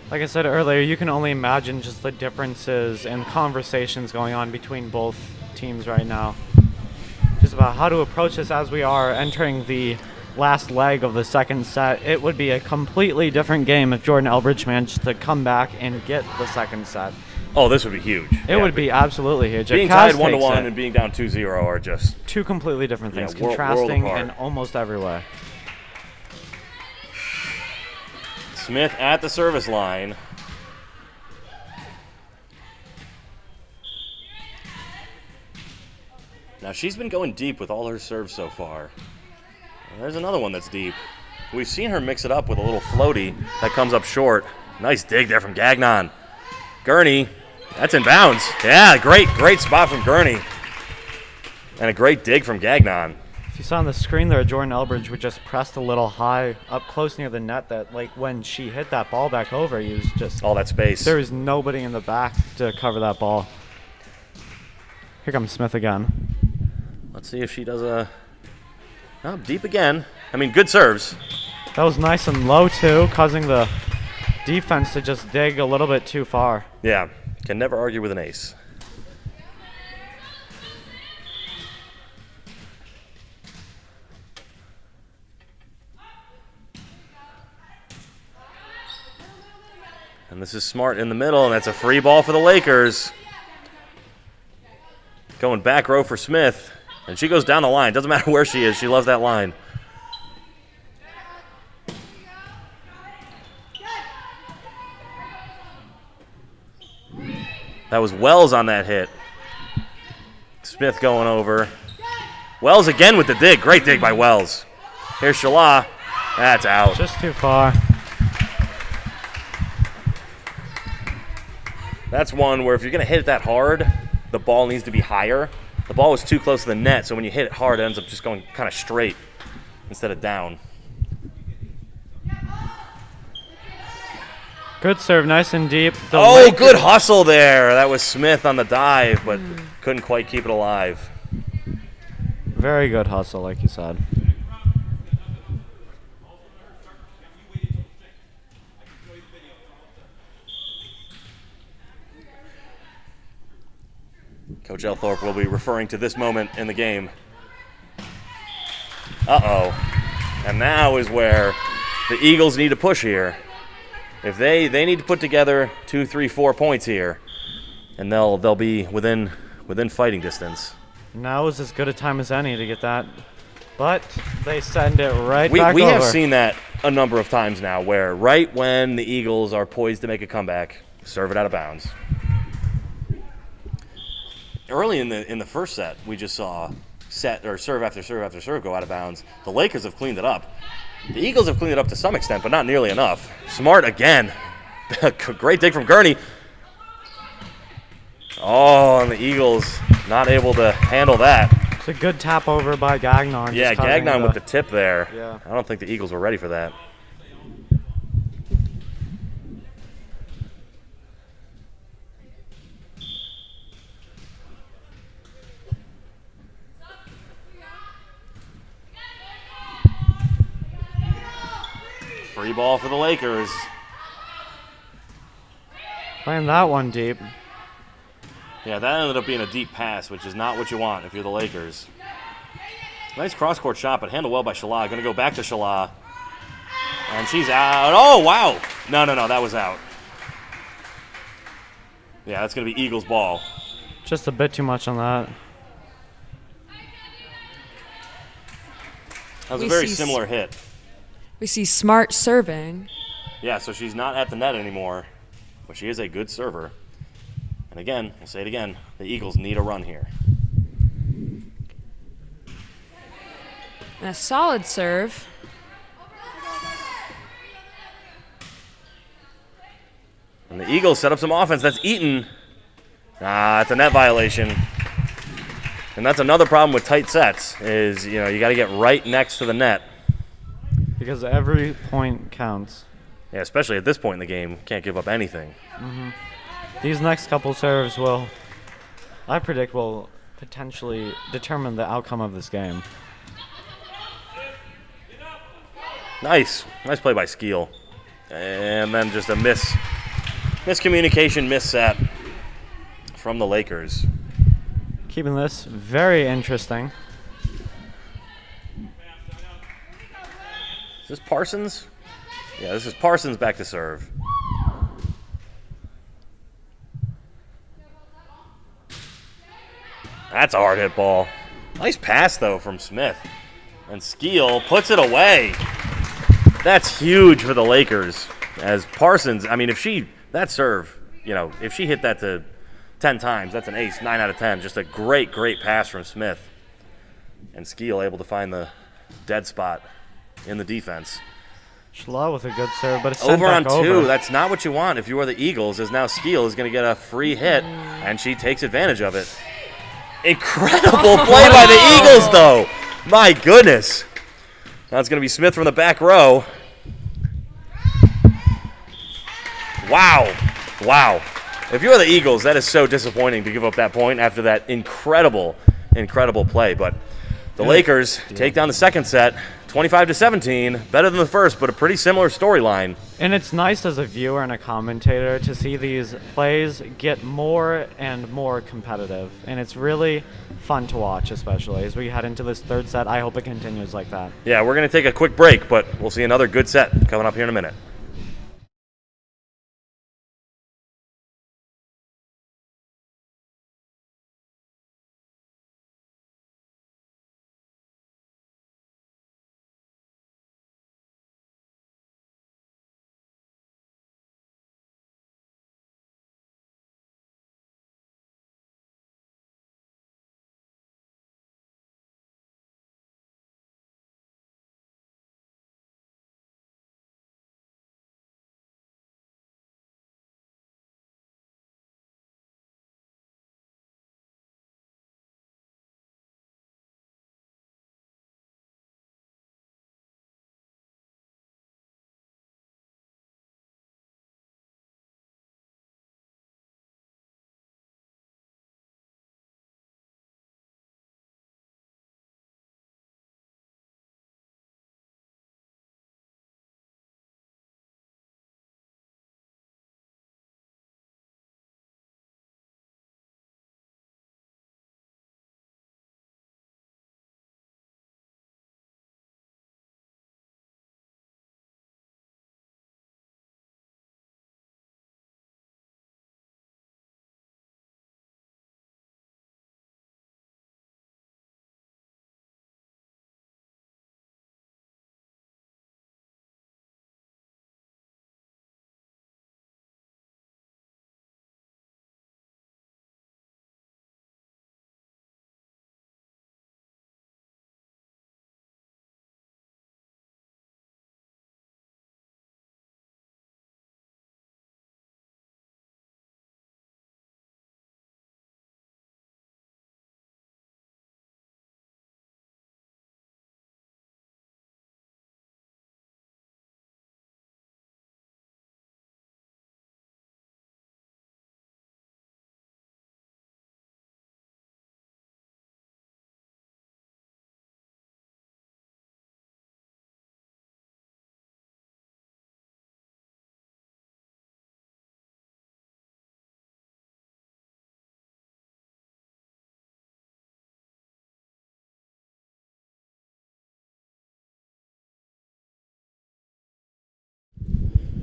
Like I said earlier, you can only imagine just the differences and conversations going on between both teams right now. Just about how to approach this as we are entering the last leg of the second set. It would be a completely different game if Jordan-Elbridge managed to come back and get the second set. Oh, this would be huge. It would be absolutely huge. Being If Kaz tied 1-1 takes it, and being down 2-0 are just two completely different things, world contrasting apart. in almost every way. Smith at the service line. Now she's been going deep with all her serves so far. There's another one that's deep. We've seen her mix it up with a little floaty that comes up short. Nice dig there from Gagnon. Gurney, that's in bounds. Yeah, great spot from Gurney. And a great dig from Gagnon. If you saw on the screen there, Jordan-Elbridge would just pressed a little high up close near the net that, like, when she hit that ball back over, he was just... All that space. There was nobody in the back to cover that ball. Here comes Smith again. Let's see if she does a... Oh, deep again. I mean, good serves. That was nice and low, too, causing the defense to just dig a little bit too far. Yeah, can never argue with an ace. And this is Smart in the middle, and that's a free ball for the Lakers. Going back row for Smith, and she goes down the line. Doesn't matter where she is, she loves that line. That was Wells on that hit. Smith going over. Wells again with the dig. Great dig by Wells. Here's Shala. That's out. Just too far. That's one where if you're going to hit it that hard, the ball needs to be higher. The ball was too close to the net, so when you hit it hard, it ends up just going kind of straight instead of down. Good serve, nice and deep. Good hustle there. That was Smith on the dive, but couldn't quite keep it alive. Very good hustle, like you said. Coach Elthorpe will be referring to this moment in the game. Uh-oh. And now is where the Eagles need to push here. If they need to put together 2, 3, 4 points here, and they'll be within fighting distance. Now is as good a time as any to get that, but they send it right back We over. have seen that a number of times now, where right when the Eagles are poised to make a comeback, serve it out of bounds. Early in the first set, we just saw serve after serve after serve go out of bounds. The Lakers have cleaned it up. The Eagles have cleaned it up to some extent, but not nearly enough. Smart again. Great dig from Gurney. Oh, and the Eagles not able to handle that. It's a good tap over by Gagnon. Yeah, Gagnon with the tip there. Yeah. I don't think the Eagles were ready for that. Free ball for the Lakers. Playing that one deep. Yeah, that ended up being a deep pass, which is not what you want if you're the Lakers. Nice cross-court shot, but handled well by Shala. Going to go back to Shala. And she's out. Oh, wow. No, that was out. Yeah, that's going to be Eagles ball. Just a bit too much on that. That was We a very see similar hit. We see Smart serving. Yeah, so she's not at the net anymore, but she is a good server. And again, we'll say it again, the Eagles need a run here. And a solid serve. And the Eagles set up some offense. That's Eaton. It's a net violation. And that's another problem with tight sets is, you got to get right next to the net. Because every point counts. Yeah, especially at this point in the game. Can't give up anything. These next couple serves I predict, will potentially determine the outcome of this game. Nice play by Skeel. And then just a miscommunication, miss set from the Lakers. Keeping this very interesting. Is this Parsons? Yeah, this is Parsons back to serve. That's a hard hit ball. Nice pass, though, from Smith. And Skeel puts it away. That's huge for the Lakers. As Parsons, that serve, if she hit that to 10 times, that's an ace, 9 out of 10. Just a great pass from Smith. And Skeel able to find the dead spot in the defense. Schlaw with a good serve, but it's sent Over on back 2. over. That's not what you want if you are the Eagles, as now Skeel is going to get a free hit, and she takes advantage of it. Incredible play by the Eagles, though. My goodness. Now it's going to be Smith from the back row. Wow. If you're the Eagles, that is so disappointing to give up that point after that incredible play. But the Lakers take down the second set, 25-17, better than the first, but a pretty similar storyline. And it's nice as a viewer and a commentator to see these plays get more and more competitive. And it's really fun to watch, especially as we head into this third set. I hope it continues like that. Yeah, we're going to take a quick break, but we'll see another good set coming up here in a minute.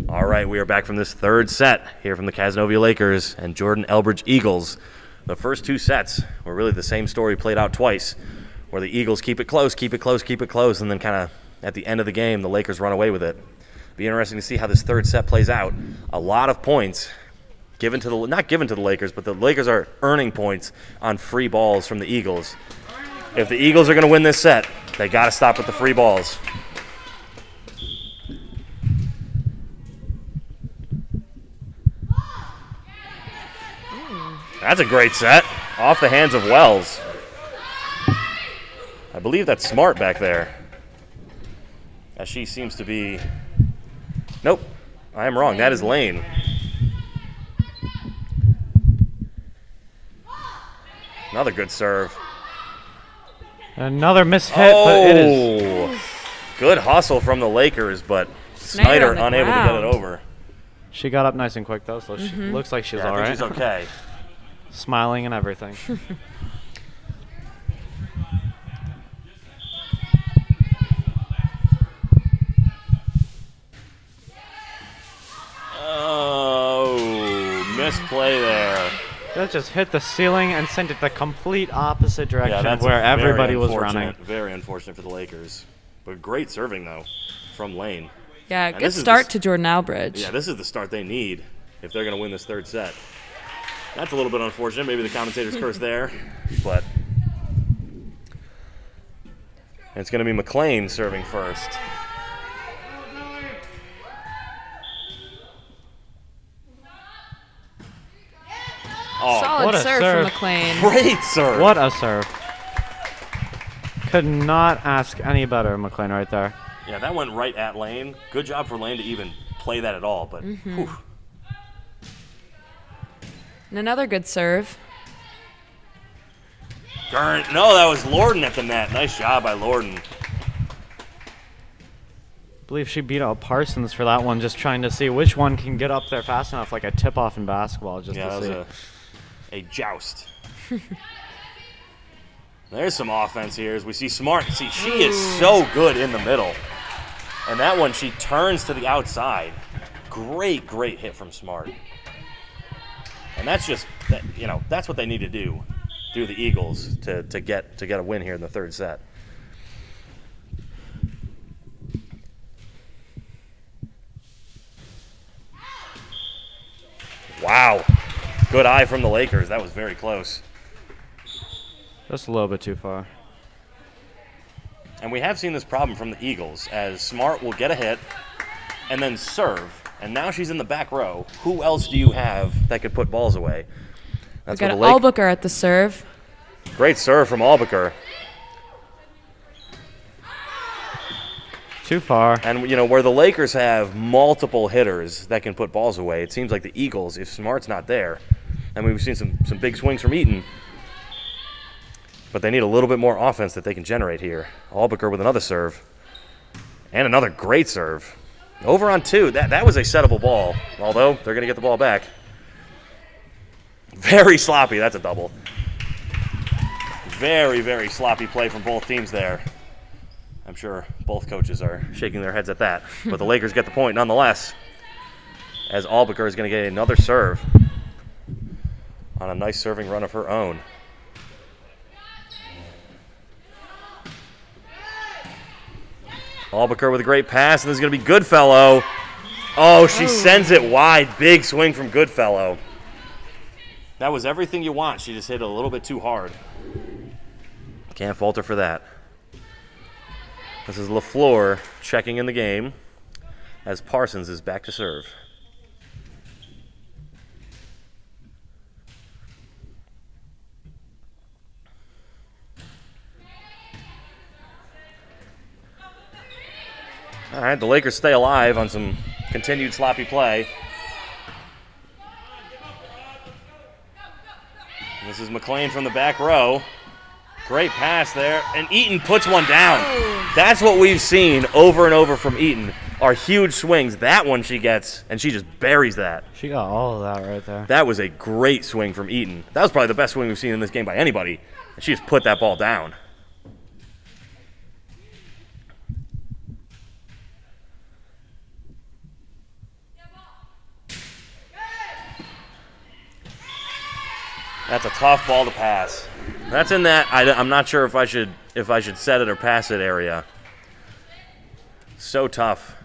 All right, we are back from this third set here from the Cazenovia Lakers and Jordan-Elbridge Eagles. The first two sets were really the same story played out twice, where the Eagles keep it close, and then kind of at the end of the game, the Lakers run away with it. Be interesting to see how this third set plays out. A lot of points given to not given to the Lakers, but the Lakers are earning points on free balls from the Eagles. If the Eagles are going to win this set, they got to stop with the free balls. That's a great set. Off the hands of Wells. I believe that's Smart back there. As she seems to be... Nope, I am wrong. That is Lane. Another good serve. Another mishit, but it is... Good hustle from the Lakers, but Snyder unable to get it over. She got up nice and quick, though, so she looks like she's all right. She's okay. Smiling and everything. Oh, misplay there. That just hit the ceiling and sent it the complete opposite direction that's where everybody was running. Very unfortunate for the Lakers. But great serving, though, from Lane. Yeah, good start to Jordan-Elbridge. Yeah, this is the start they need if they're going to win this third set. That's a little bit unfortunate. Maybe the commentator's curse there, but it's going to be McLean serving first. Oh, solid serve from McLean. Great serve. What a serve. Could not ask any better, McLean, right there. Yeah, that went right at Lane. Good job for Lane to even play that at all, but whew. And another good serve. No, that was Lorden at the net. Nice job by Lorden. I believe she beat out Parsons for that one, just trying to see which one can get up there fast enough, like a tip-off in basketball, just to see. That was a joust. There's some offense here as we see Smart. See, she is so good in the middle. And that one, she turns to the outside. Great hit from Smart. And that's just, that's what they need to do the Eagles to get a win here in the third set. Wow. Good eye from the Lakers. That was very close. Just a little bit too far. And we have seen this problem from the Eagles, as Smart will get a hit and then serve. And now she's in the back row. Who else do you have that could put balls away? That's we got Albuquerque at the serve. Great serve from Albuquerque. Too far. And, where the Lakers have multiple hitters that can put balls away, it seems like the Eagles, if Smart's not there, I mean, we've seen some big swings from Eaton, but they need a little bit more offense that they can generate here. Albuquerque with another serve. And another great serve. Over on two. That was a settable ball, although they're going to get the ball back. Very sloppy. That's a double. Very sloppy play from both teams there. I'm sure both coaches are shaking their heads at that. But the Lakers get the point nonetheless, as Albuquerque is going to get another serve on a nice serving run of her own. Albuquerque with a great pass, and this is going to be Goodfellow. Oh, she sends it wide. Big swing from Goodfellow. That was everything you want. She just hit it a little bit too hard. Can't fault her for that. This is LaFleur checking in the game as Parsons is back to serve. All right, the Lakers stay alive on some continued sloppy play. This is McLean from the back row. Great pass there, and Eaton puts one down. That's what we've seen over and over from Eaton, are huge swings. That one she gets, and she just buries that. She got all of that right there. That was a great swing from Eaton. That was probably the best swing we've seen in this game by anybody, and she just put that ball down. That's a tough ball to pass. That's in that. I'm not sure if I should set it or pass it area. So tough.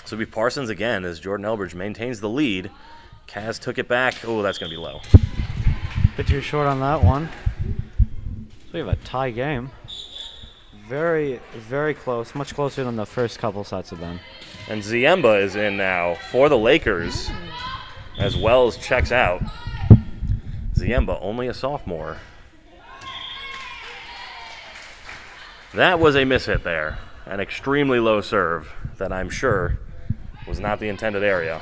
So it'll be Parsons again as Jordan-Elbridge maintains the lead. Kaz took it back. Oh, that's going to be low. Bit too short on that one. So we have a tie game. Very, very close. Much closer than the first couple sets have been. And Ziemba is in now for the Lakers, as well as checks out. Ziemba, only a sophomore. That was a mishit there. An extremely low serve that I'm sure was not the intended area.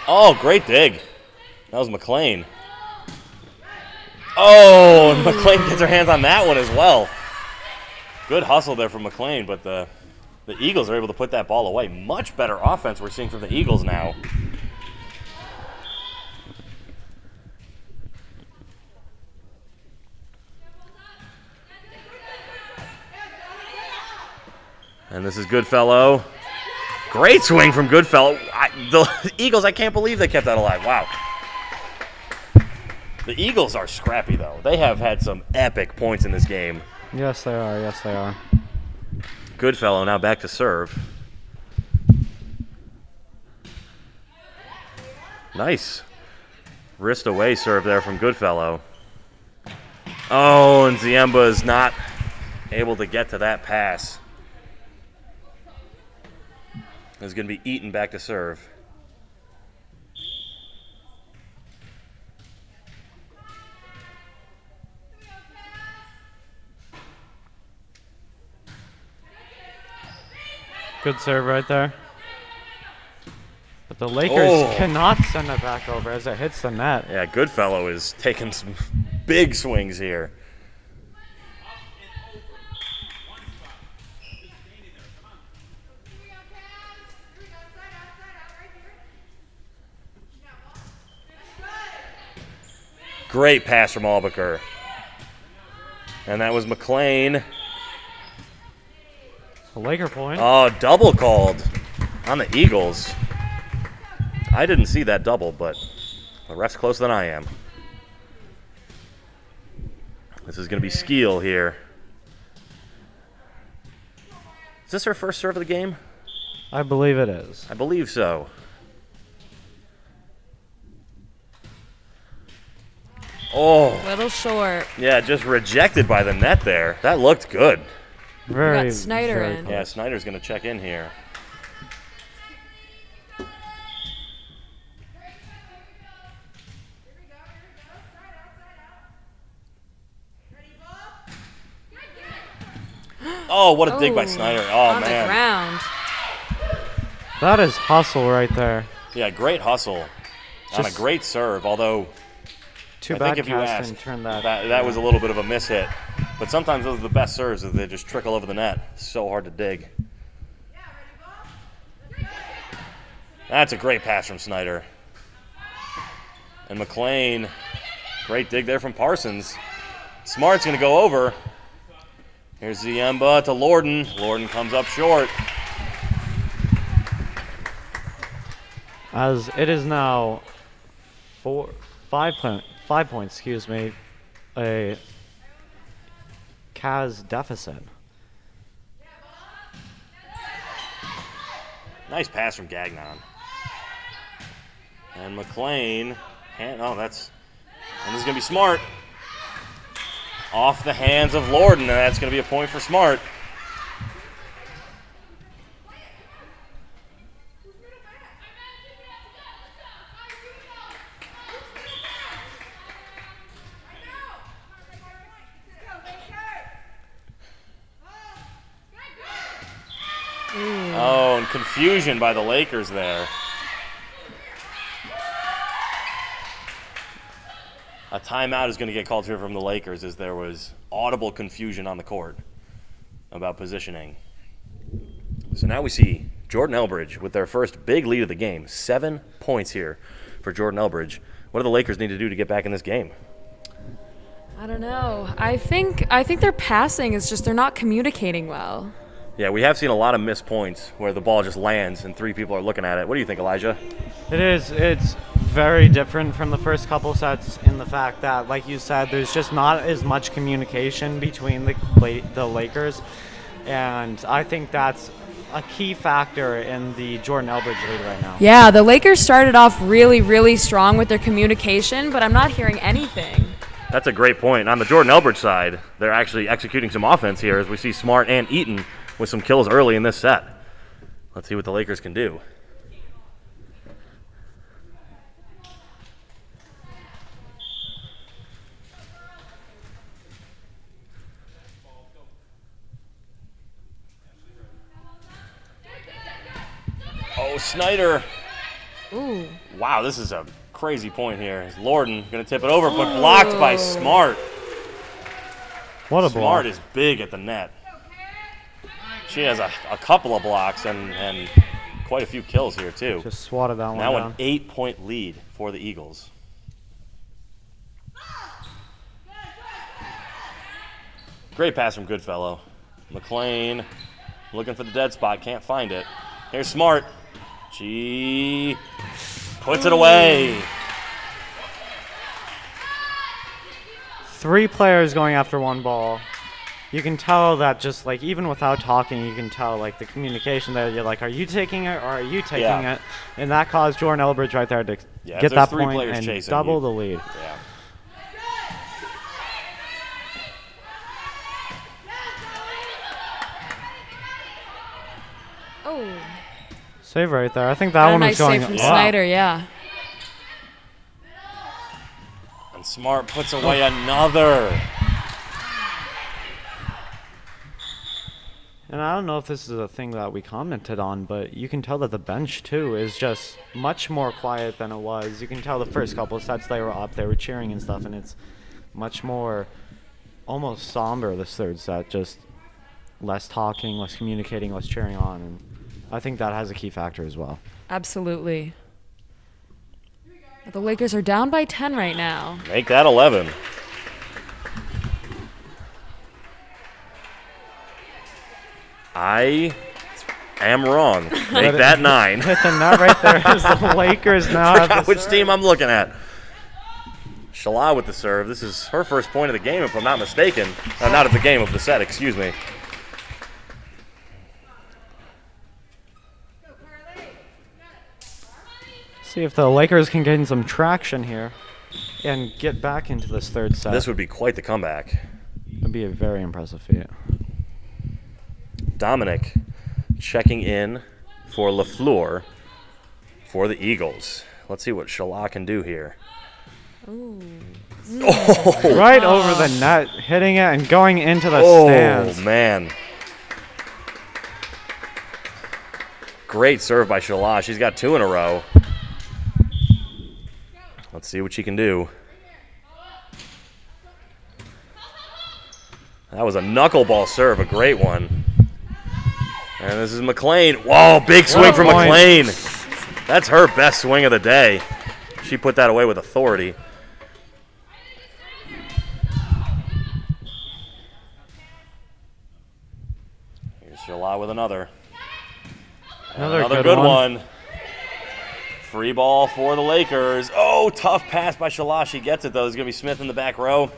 Oh, great dig. That was McLean. Oh, and McLean gets her hands on that one as well. Good hustle there from McLean, but the Eagles are able to put that ball away. Much better offense we're seeing from the Eagles now. And this is Goodfellow. Great swing from Goodfellow. The Eagles, I can't believe they kept that alive. Wow. The Eagles are scrappy, though. They have had some epic points in this game. Yes, they are. Yes, they are. Goodfellow now back to serve. Nice. Wrist away serve there from Goodfellow. Oh, and Ziemba is not able to get to that pass. Is going to be Eaton back to serve. Good serve right there. But the Lakers cannot send it back over as it hits the net. Yeah, Goodfellow is taking some big swings here. Great pass from Albuquerque. And that was McLean. A Laker point. Oh, double called on the Eagles. I didn't see that double, but the ref's closer than I am. This is going to be Skeel here. Is this her first serve of the game? I believe it is. I believe so. Oh. Little short. Yeah, just rejected by the net there. That looked good. Very, got Snyder very in. close. Yeah, Snyder's going to check in here. Oh, what a dig by Snyder. Oh, on man. the ground. That is hustle right there. Yeah, great hustle on a Just great serve, although too I bad think if you casting asked, turned that. that was a little bit of a mishit. But sometimes those are the best serves, that they just trickle over the net. So hard to dig. That's a great pass from Snyder. And McLean, great dig there from Parsons. Smart's going to go over. Here's Ziemba to Lorden. Lorden comes up short. As it is now 5 points, excuse me, a Kaz deficit. Nice pass from Gagnon. And McLean, and this is going to be Smart. Off the hands of Lorden, and that's going to be a point for Smart. Oh, and confusion by the Lakers there. A timeout is going to get called here from the Lakers as there was audible confusion on the court about positioning. So now we see Jordan-Elbridge with their first big lead of the game. 7 points here for Jordan-Elbridge. What do the Lakers need to do to get back in this game? I don't know. I think their passing is just they're not communicating well. Yeah, we have seen a lot of missed points where the ball just lands and 3 people are looking at it. What do you think, Elijah? It is. It's very different from the first couple sets in the fact that, like you said, there's just not as much communication between the Lakers, and I think that's a key factor in the Jordan-Elbridge lead right now. Yeah, the Lakers started off really, really strong with their communication, but I'm not hearing anything. That's a great point. On the Jordan-Elbridge side, they're actually executing some offense here as we see Smart and Eaton with some kills early in this set. Let's see what the Lakers can do. Oh, Snyder. Ooh. Wow, this is a crazy point here. Lorden going to tip it over, but blocked by Smart. What a block. Smart is big at the net. She has a couple of blocks and quite a few kills here, too. Just swatted that one Now down. an 8-point lead for the Eagles. Great pass from Goodfellow. McLean looking for the dead spot, can't find it. Here's Smart. She puts it away. 3 players going after 1 ball. You can tell that just like even without talking, you can tell like the communication there. You're like, are you taking it or are you taking it? And that caused Jordan-Elbridge right there to get that point and double the lead. Yeah. Oh. Save right there. I think that one was nice going save from Snyder, yeah. And Smart puts away another. And I don't know if this is a thing that we commented on, but you can tell that the bench, too, is just much more quiet than it was. You can tell the first couple of sets they were up, they were cheering and stuff, and it's much more almost somber this third set, just less talking, less communicating, less cheering on. And I think that has a key factor as well. Absolutely. The Lakers are down by 10 right now. Make that 11. I am wrong. Make that 9. With the nut right there is the Lakers now. Forgot which team I'm looking at. Shala with the serve. This is her first point of the game, if I'm not mistaken. Not of the game, of the set, excuse me. See if the Lakers can gain some traction here and get back into this third set. This would be quite the comeback. It would be a very impressive feat. Dominic checking in for LaFleur for the Eagles. Let's see what Shala can do here. Ooh. Oh, right over the net, hitting it and going into the stands. Oh, man. Great serve by Shala. She's got 2 in a row. Let's see what she can do. That was a knuckleball serve, a great one. And this is McLean. Whoa, big swing from McLean. That's her best swing of the day. She put that away with authority. Here's Shala with another. Another good one. Free ball for the Lakers. Oh, tough pass by Shala. She gets it, though. There's going to be Smith in the back row.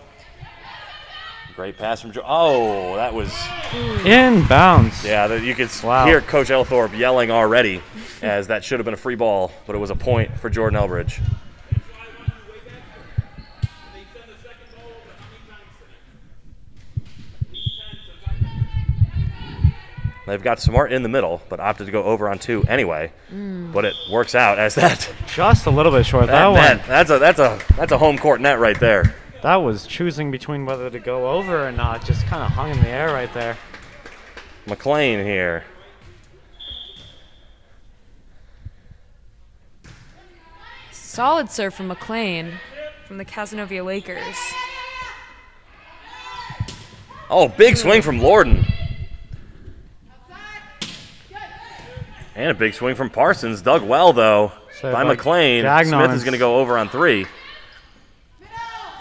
Great pass from Oh, that was inbounds. Yeah, you could hear Coach Elthorpe yelling already, as that should have been a free ball, but it was a point for Jordan-Elbridge. They've got Smart in the middle, but opted to go over on 2 anyway. But it works out as that. Just a little bit short. That net, one. That's a home court net right there. That was choosing between whether to go over or not. Just kind of hung in the air right there. McLean here. Solid serve from McLean from the Cazenovia Lakers. Oh, big swing from Lorden. And a big swing from Parsons. Dug well, though, by McLean. Smith is going to go over on 3.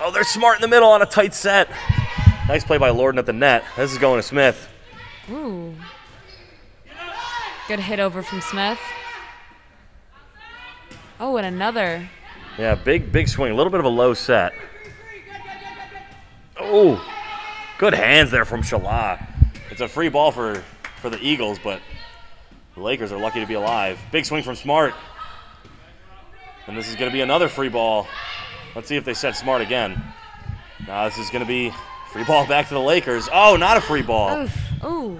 Oh, they're smart in the middle on a tight set. Nice play by Lorden at the net. This is going to Smith. Ooh. Good hit over from Smith. Oh, and another. Yeah, big swing. A little bit of a low set. Oh, good hands there from Shala. It's a free ball for the Eagles, but the Lakers are lucky to be alive. Big swing from Smart. And this is going to be another free ball. Let's see if they set Smart again. Now this is going to be free ball back to the Lakers. Oh, not a free ball. Ooh.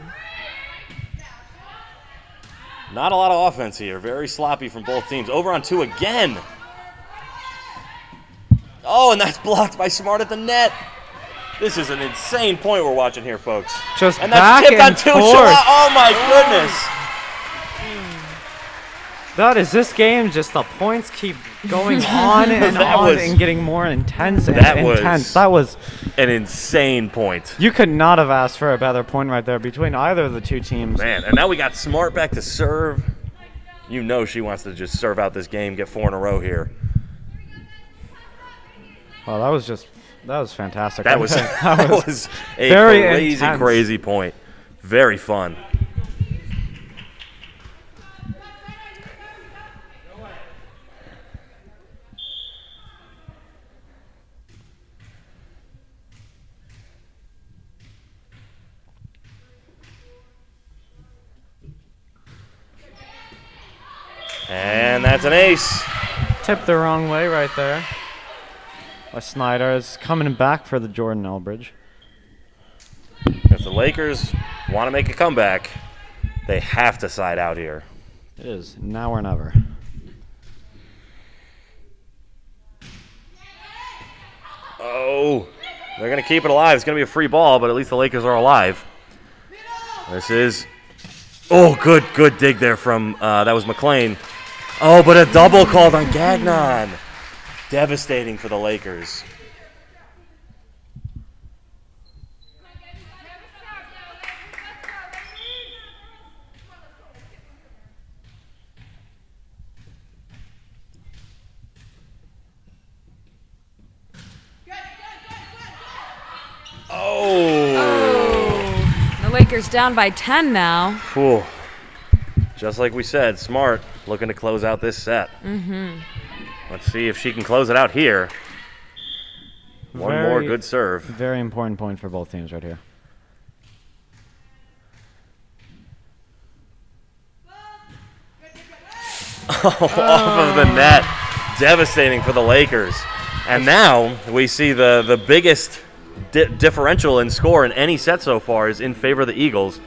Not a lot of offense here. Very sloppy from both teams. Over on 2 again. Oh, and that's blocked by Smart at the net. This is an insane point we're watching here, folks. Just and that's back tipped on and 2. forth. Oh, my goodness. That is this game. Just the points keep going on and on and getting more intense and intense. That was an insane point. You could not have asked for a better point right there between either of the two teams. Man, and now we got Smart back to serve. You know she wants to just serve out this game, get 4 in a row here. Well, that was fantastic. That was a very intense. crazy point. Very fun. And that's an ace. Tipped the wrong way right there. Snyder is coming back for the Jordan-Elbridge. If the Lakers want to make a comeback, they have to side out here. It is now or never. Oh, they're going to keep it alive. It's going to be a free ball, but at least the Lakers are alive. This is, good dig there from, that was McLean. Oh, but a double called on Gagnon. Devastating for the Lakers. The Lakers down by 10 now. Cool. Just like we said, Smart looking to close out this set. Let's see if she can close it out here. One more good serve. Very important point for both teams right here. Off of the net. Devastating for the Lakers. And now we see the biggest differential in score in any set so far is in favor of the Eagles.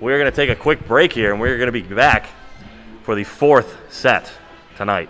We're going to take a quick break here, and we're going to be back for the 4th set tonight.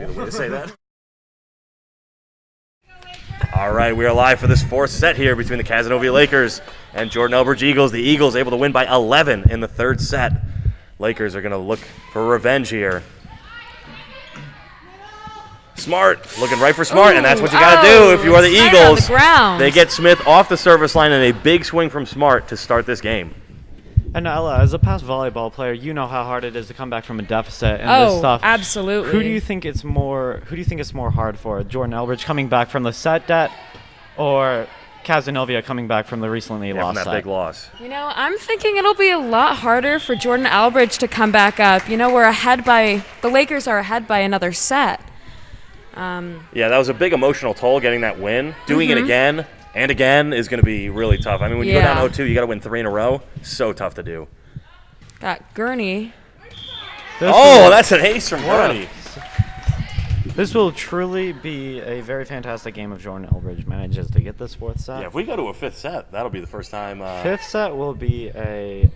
good way to say that. All right, we are live for this fourth set here between the Cazenovia Lakers and Jordan-Elbridge Eagles. The Eagles able to win by 11 in the third set. Lakers are going to look for revenge here. Smart, looking right for Smart, and that's what you got to do if you are the Eagles. They get Smith off the service line and a big swing from Smart to start this game. And Ella, as a past volleyball player, you know how hard it is to come back from a deficit and this stuff. Absolutely. Who do you think it's more hard for? Jordan-Elbridge coming back from the set debt, or Cazenovia coming back from the recently lost from that set? big loss. You know, I'm thinking it'll be a lot harder for Jordan-Elbridge to come back up. You know, the Lakers are ahead by another set. Yeah, that was a big emotional toll getting that win. Doing it again and again is going to be really tough. I mean, when you go down 0-2, you got to win 3 in a row. So tough to do. Got Gurney. That's an ace from Gurney. This will truly be a very fantastic game if Jordan-Elbridge manages to get this fourth set. Yeah, if we go to a fifth set, that'll be the first time. Fifth set will be a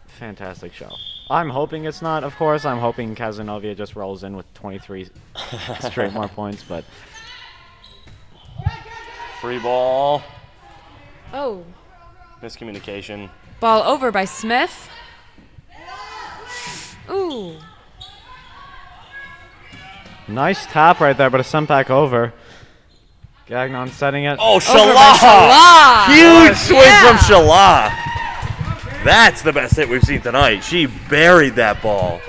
fantastic show. I'm hoping it's not, of course. I'm hoping Cazenovia just rolls in with 23 straight more points, but... Free ball. Oh. Miscommunication. Ball over by Smith. Ooh. Nice tap right there, but a sent back over. Gagnon setting it. Oh, Shalah! Huge swing from Shalah. That's the best hit we've seen tonight. She buried that ball.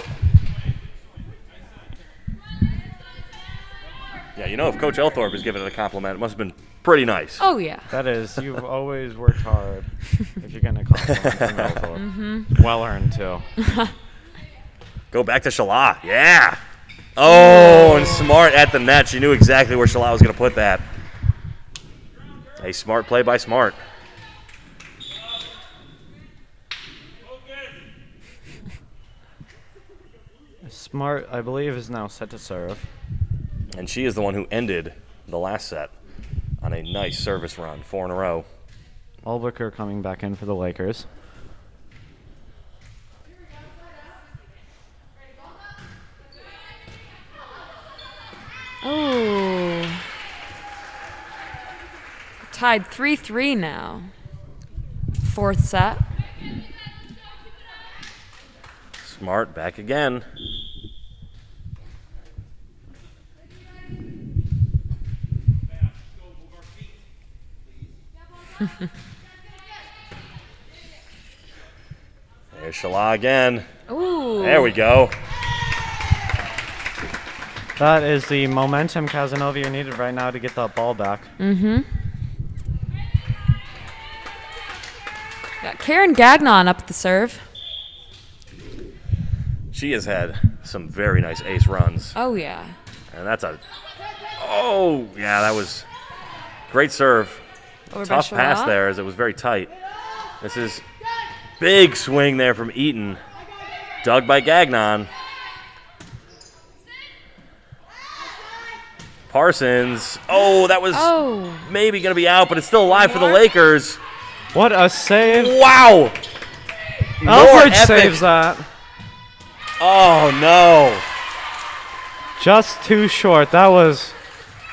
Yeah, you know, if Coach Elthorpe is giving it a compliment, it must have been pretty nice. Oh, yeah. That is, you've always worked hard if you're getting a compliment from Elthorpe. Well earned, too. Go back to Shalah. Yeah. Oh, and Smart at the net. She knew exactly where Shalah was going to put that. A smart play by Smart. Smart, I believe, is now set to serve. And she is the one who ended the last set on a nice service run, 4 in a row. Ulbricker coming back in for the Lakers. Oh. Tied 3-3 now. Fourth set. Smart back again. There's Shalah again. Ooh. There we go. That is the momentum Cazenovia needed right now to get that ball back. Got Karen Gagnon up at the serve. She has had some very nice ace runs. Oh, yeah. And that's a... Oh, yeah, that was great serve. Over Tough by pass Shalah. there as it was very tight. This is big swing there from Eaton. Dug by Gagnon. Parsons. Oh, that was maybe going to be out, but it's still alive for the Lakers. What a save. Wow. Elbridge saves that. Oh, no. Just too short. That was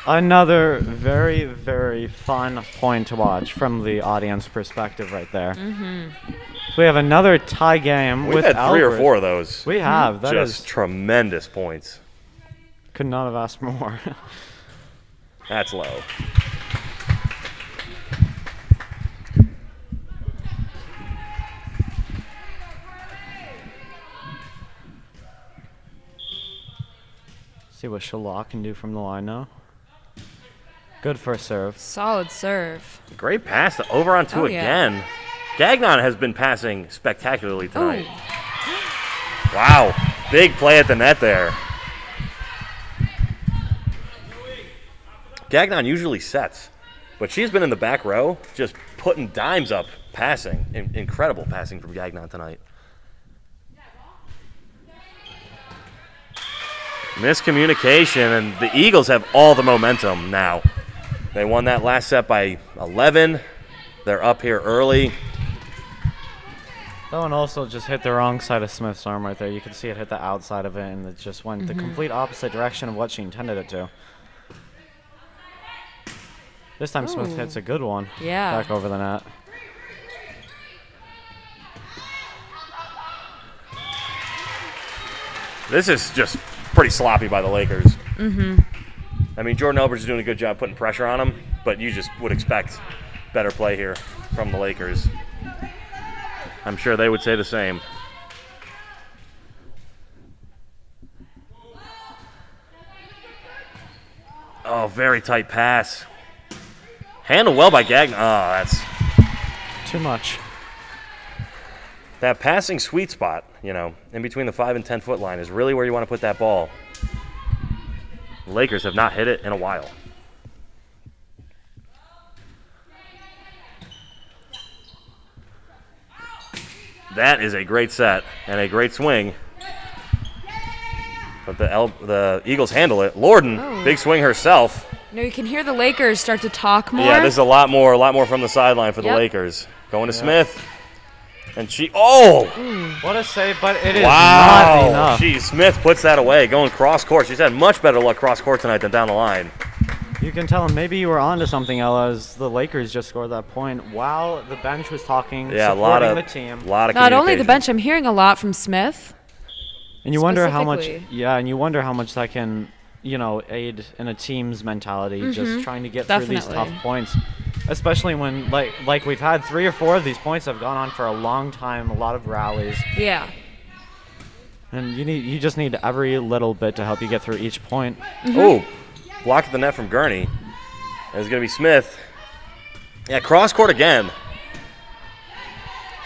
another very, very fun point to watch from the audience perspective right there. So we have another tie game with We've had 3 or Elbridge. 4 of those. We have. That Just is tremendous points. could not have asked for more. That's low. See what Shalah can do from the line now. Good first serve. Solid serve. Great pass to over on 2 again. Gagnon has been passing spectacularly tonight. Wow. Big play at the net there. Gagnon usually sets, but she's been in the back row just putting dimes up passing. Incredible passing from Gagnon tonight. Miscommunication, and the Eagles have all the momentum now. They won that last set by 11. They're up here early. That one also just hit the wrong side of Smith's arm right there. You can see it hit the outside of it, and it just went the complete opposite direction of what she intended it to. This time Smith hits a good one. Yeah. Back over the net. This is just pretty sloppy by the Lakers. I mean, Jordan-Elbridge is doing a good job putting pressure on him, but you just would expect better play here from the Lakers. I'm sure they would say the same. Oh, very tight pass. Handled well by Gagnon. Oh, that's too much. That passing sweet spot, you know, in between the 5 and 10 foot line is really where you want to put that ball. The Lakers have not hit it in a while. That is a great set and a great swing. But the Eagles handle it. Lorden, big swing herself. You can hear the Lakers start to talk more. Yeah, this is a lot more from the sideline for the Lakers. Going to Smith. And she, what a save, but it is not enough. Smith puts that away, going cross court. She's had much better luck cross court tonight than down the line. You can tell him maybe you were onto something, Ella, as the Lakers just scored that point while the bench was talking, supporting the team. Not only the bench, I'm hearing a lot from Smith. And you wonder how much, and you wonder how much that can, aid in a team's mentality, just trying to get through these tough points. Especially when, like we've had 3 or 4 of these points have gone on for a long time, a lot of rallies. Yeah. And you just need every little bit to help you get through each point. Oh, block at the net from Gurney. It's going to be Smith. Yeah, cross court again.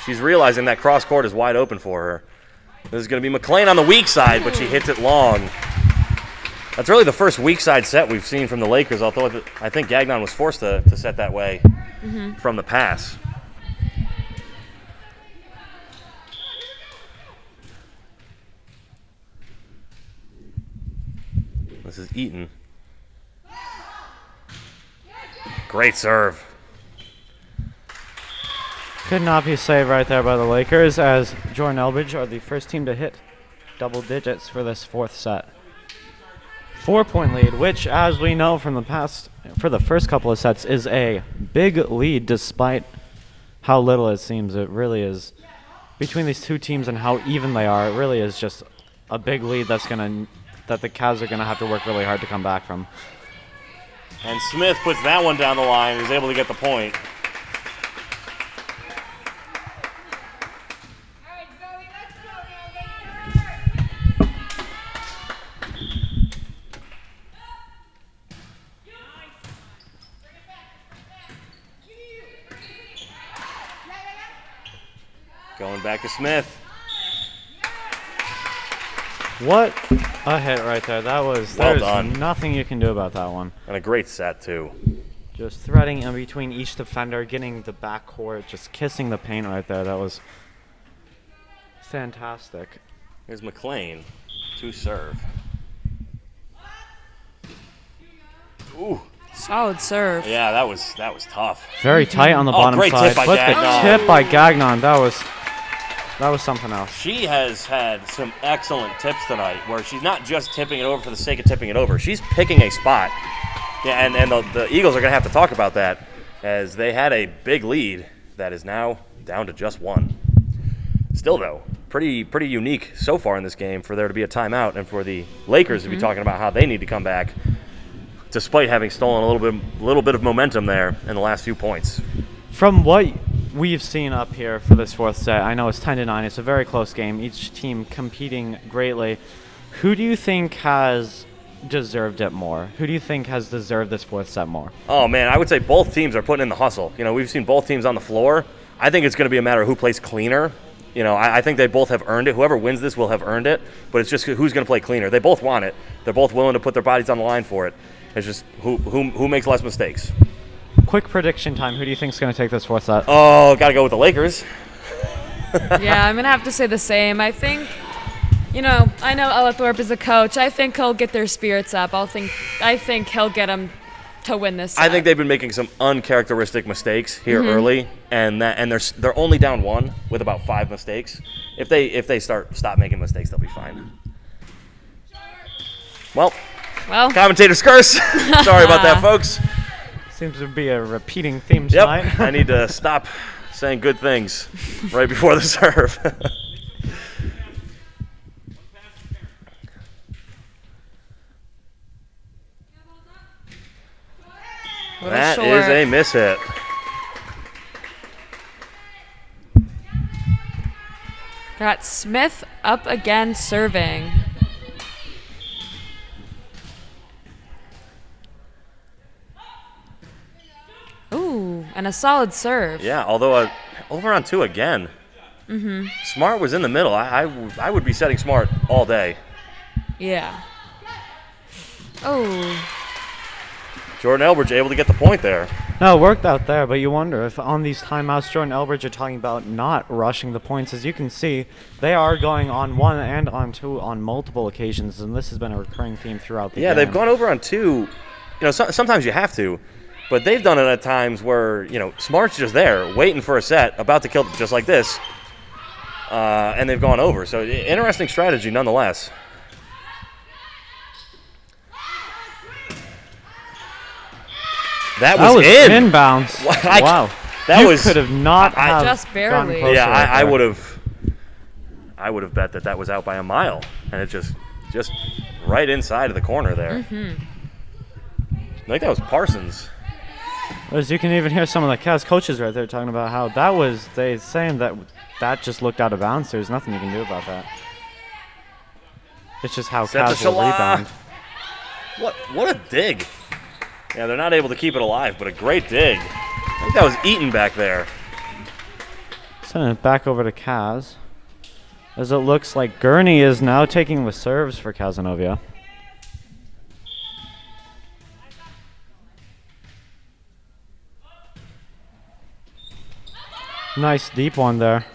She's realizing that cross court is wide open for her. This is going to be McLean on the weak side, but she hits it long. That's really the first weak side set we've seen from the Lakers, although I think Gagnon was forced to set that way from the pass. This is Eaton. Great serve. Could not be saved right there by the Lakers, as Jordan-Elbridge are the first team to hit double digits for this 4th set. 4-point lead, which, as we know from the past, for the first couple of sets, is a big lead despite how little it seems. It really is. Between these two teams and how even they are, it really is just a big lead that the Cavs are going to have to work really hard to come back from. And Smith puts that one down the line. He's able to get the point. Going back to Smith. What a hit right there. That was well done. Nothing you can do about that one. And a great set, too. Just threading in between each defender, getting the backcourt, just kissing the paint right there. That was fantastic. Here's McLean to serve. Ooh. Solid serve. Yeah, that was tough. Very tight on the bottom great side. Tip by but Gagnon. The tip by Gagnon, that was something else. She has had some excellent tips tonight where she's not just tipping it over for the sake of tipping it over. She's picking a spot. Yeah, and the Eagles are going to have to talk about that, as they had a big lead that is now down to just 1. Still, though, pretty unique so far in this game for there to be a timeout and for the Lakers to be talking about how they need to come back, despite having stolen a little bit of momentum there in the last few points. From what we've seen up here for this 4th set, I know it's 10-9. It's a very close game. Each team competing greatly. Who do you think has deserved it more? Who do you think has deserved this 4th set more? Oh, man, I would say both teams are putting in the hustle. We've seen both teams on the floor. I think it's going to be a matter of who plays cleaner. I think they both have earned it. Whoever wins this will have earned it, but it's just who's going to play cleaner. They both want it. They're both willing to put their bodies on the line for it. It's just who makes less mistakes. Quick prediction time. Who do you think is going to take this 4th set? Oh, got to go with the Lakers. Yeah, I'm going to have to say the same. I think, I know Ella Thorpe is a coach. I think he'll get their spirits up. I think he'll get them to win this set. I think they've been making some uncharacteristic mistakes here early, and they're only down 1 with about 5 mistakes. If they stop making mistakes, they'll be fine. Well, commentator's curse. Sorry about that, folks. Seems to be a repeating theme tonight. Yep, I need to stop saying good things right before the serve. That is a miss hit. Got Smith up again serving. Ooh, and a solid serve. Yeah, although over on 2 again. Smart was in the middle. I would be setting Smart all day. Yeah. Oh. Jordan-Elbridge able to get the point there. No, it worked out there, but you wonder if on these timeouts, Jordan-Elbridge are talking about not rushing the points. As you can see, they are going on 1 and on 2 on multiple occasions, and this has been a recurring theme throughout the game. Yeah, they've gone over on 2. You know, sometimes you have to, but they've done it at times where, you know, Smart's just there, waiting for a set, about to kill just like this, and they've gone over. So interesting strategy nonetheless. That was in. Inbounds. Wow. That you could have not have just barely. Yeah, I would have bet that was out by a mile, and it just right inside of the corner there. I think that was Parsons. As you can even hear some of the Cavs coaches right there talking about how they saying that just looked out of bounds. There's nothing you can do about that. It's just how Cavs will rebound. What a dig. Yeah, they're not able to keep it alive, but a great dig. I think that was Eaton back there. Sending it back over to Cavs. As it looks like Gurney is now taking the serves for Cazenovia. Nice deep one there.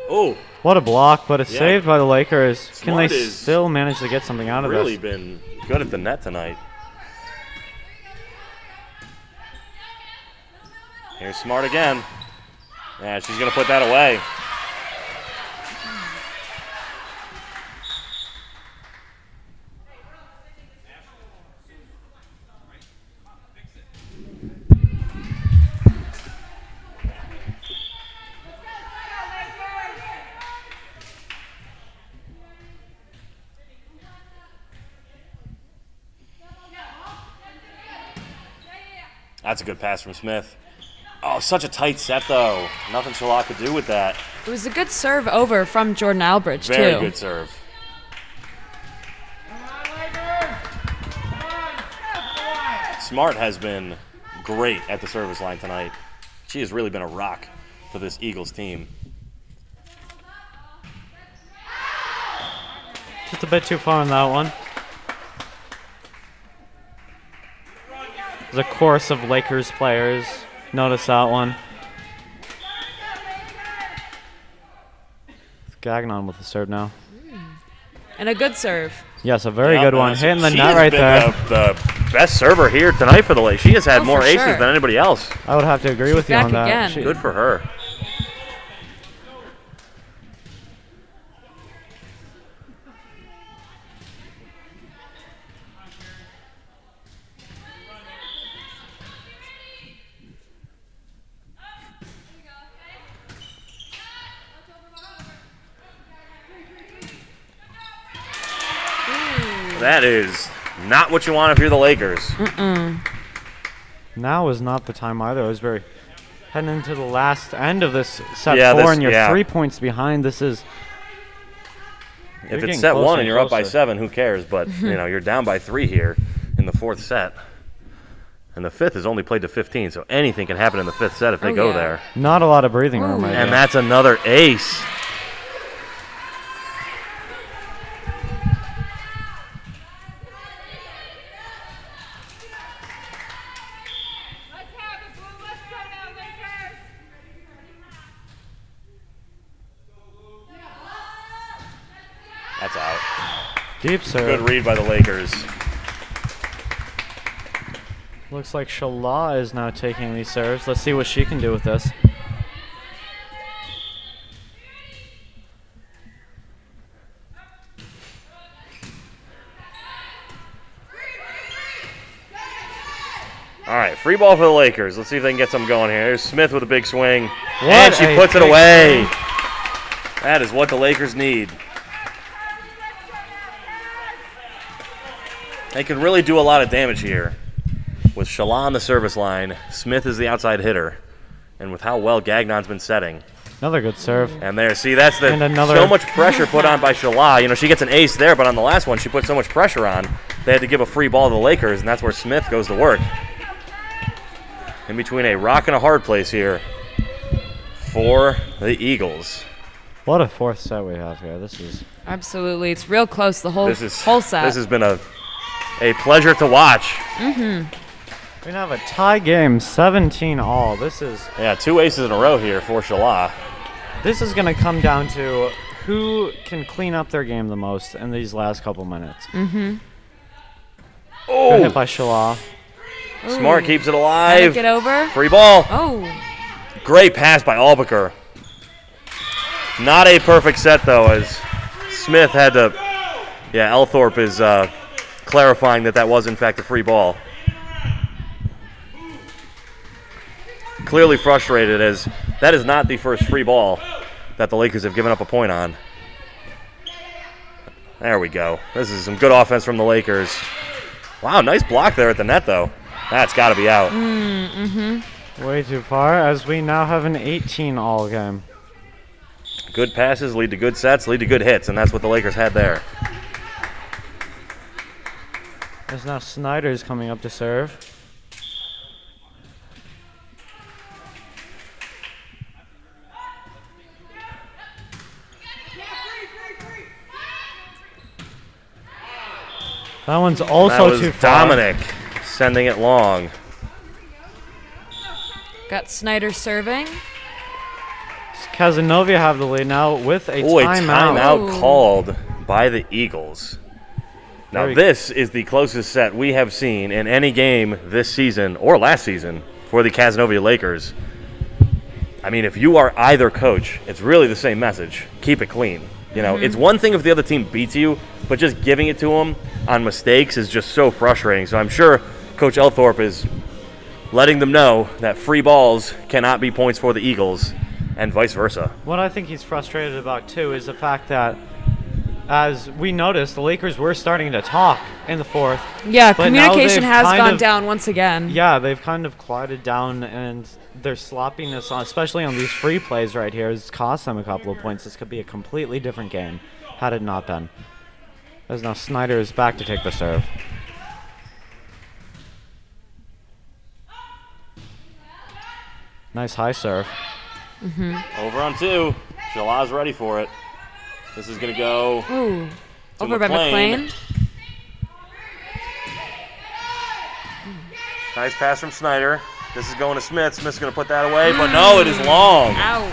Oh. What a block, but it's saved by the Lakers. Can Smart they still manage to get something out of really this? Been good at the net tonight. Here's Smart again. Yeah, she's going to put that away. That's a good pass from Smith. Oh, such a tight set, though. Nothing Shalak could do with that. It was a good serve over from Jordan-Elbridge, too. Very good serve. Smart has been great at the service line tonight. She has really been a rock for this Eagles team. Just a bit too far on that one. There's a chorus of Lakers players. Notice that one. It's Gagnon with the serve now. And a good serve. Yes, a very good one. Hitting the she net has right been there. The best server here tonight for the Lakers. She has had more for aces sure. than anybody else. I would have to agree with you back on that. again. Good for her. That is not what you want if you're the Lakers. Now is not the time either. It was very heading into the last end of this set Yeah, 4, this- and you're yeah. 3 points behind. This is. If You're it's getting set closer 1 and and you're up by closer. 7, who cares? But you know, you're down by 3 here in the 4th set. And the 5th is only played to 15, so anything can happen in the 5th set if they Oh, go yeah. there. Not a lot of breathing room right And now. that's another ace. That's out. Deep serve. Good read by the Lakers. Looks like Shala is now taking these serves. Let's see what she can do with this. All right, free ball for the Lakers. Let's see if they can get something going here. Here's Smith with a big swing. What And she a puts it big away. swing. That is what the Lakers need. They can really do a lot of damage here. With Shala on the service line, Smith is the outside hitter. And with how well Gagnon's been setting. Another good serve. And there, see, that's the And another- so much pressure put on by Shala. You know, she gets an ace there, but on the last one, she put so much pressure on, they had to give a free ball to the Lakers, and that's where Smith goes to work. In between a rock and a hard place here for the Eagles. What a fourth set we have here. This is Absolutely. It's real close the whole set. This has been a pleasure to watch. we have a tie game, 17 all. This is 2 aces in a row here for Shala. going to come down to who can clean up their game the most in these last couple minutes. Good hit by Shala. Smart keeps it Let alive. it get over. Free ball. Oh. Great pass by Albuquerque. Not a perfect set, though, as Smith had to... Yeah, Elthorpe is clarifying that was, in fact, a free ball. Clearly frustrated, as that is not the first free ball that the Lakers have given up a point on. There we go. This is some good offense from the Lakers. Wow, nice block there at the net, though. That's got to be out. Way too far, as we now have an 18 all game. Good passes lead to good sets, lead to good hits, and that's what the Lakers had there. As now Snyder's coming up to serve. That one's also That was too far. Dominic sending it long. Got Snyder serving. Cazenovia have the lead now with a Oh, a timeout. timeout called by the Eagles. Now, Very- this is the closest set we have seen in any game this season or last season for the Cazenovia Lakers. I mean, if you are either coach, it's really the same message. Keep it clean. You know, it's one thing if the other team beats you, but just giving it to them on mistakes is just so frustrating. So I'm sure Coach Elthorpe is letting them know that free balls cannot be points for the Eagles and vice versa. What I think he's frustrated about, too, is the fact that, as we noticed, the Lakers were starting to talk in the fourth. Yeah, But now communication they've has kind gone of- down once again. Yeah, they've kind of quieted down, and their sloppiness, especially on these free plays right here, has cost them a couple of points. This could be a completely different game had it not been. As now Snyder is back to take the serve. Nice high serve. Over on 2. Shala's ready for it. This is going to go Ooh. to Over by McLean. McLean. Nice pass from Snyder. This is going to Smith. Smith's going to put that away, but no, it is long. Out.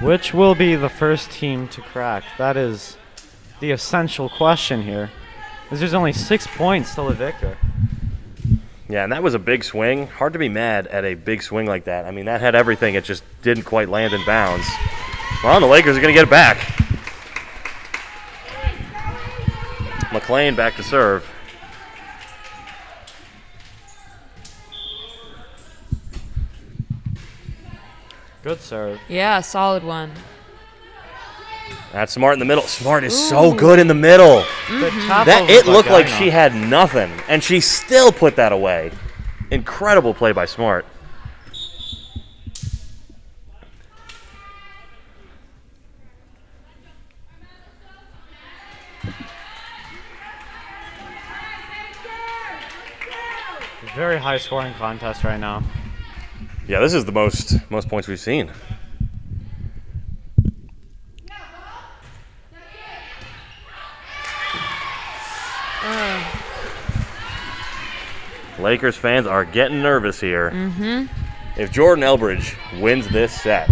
Which will be the first team to crack? That is the essential question here. Because there's only 6 points till the victor. Yeah, and that was a big swing. Hard to be mad at a big swing like that. I mean, that had everything. It just didn't quite land in bounds. Well, the Lakers are going to get it back. McLean back to serve. Good serve. Yeah, solid one. That's Smart in the middle. Smart is so good in the middle. Good tap That over it by looked like Gagnon. she had nothing, and she still put that away. Incredible play by Smart. Very high scoring contest right now. Yeah, this is the most points we've seen. Lakers fans are getting nervous here. If Jordan-Elbridge wins this set,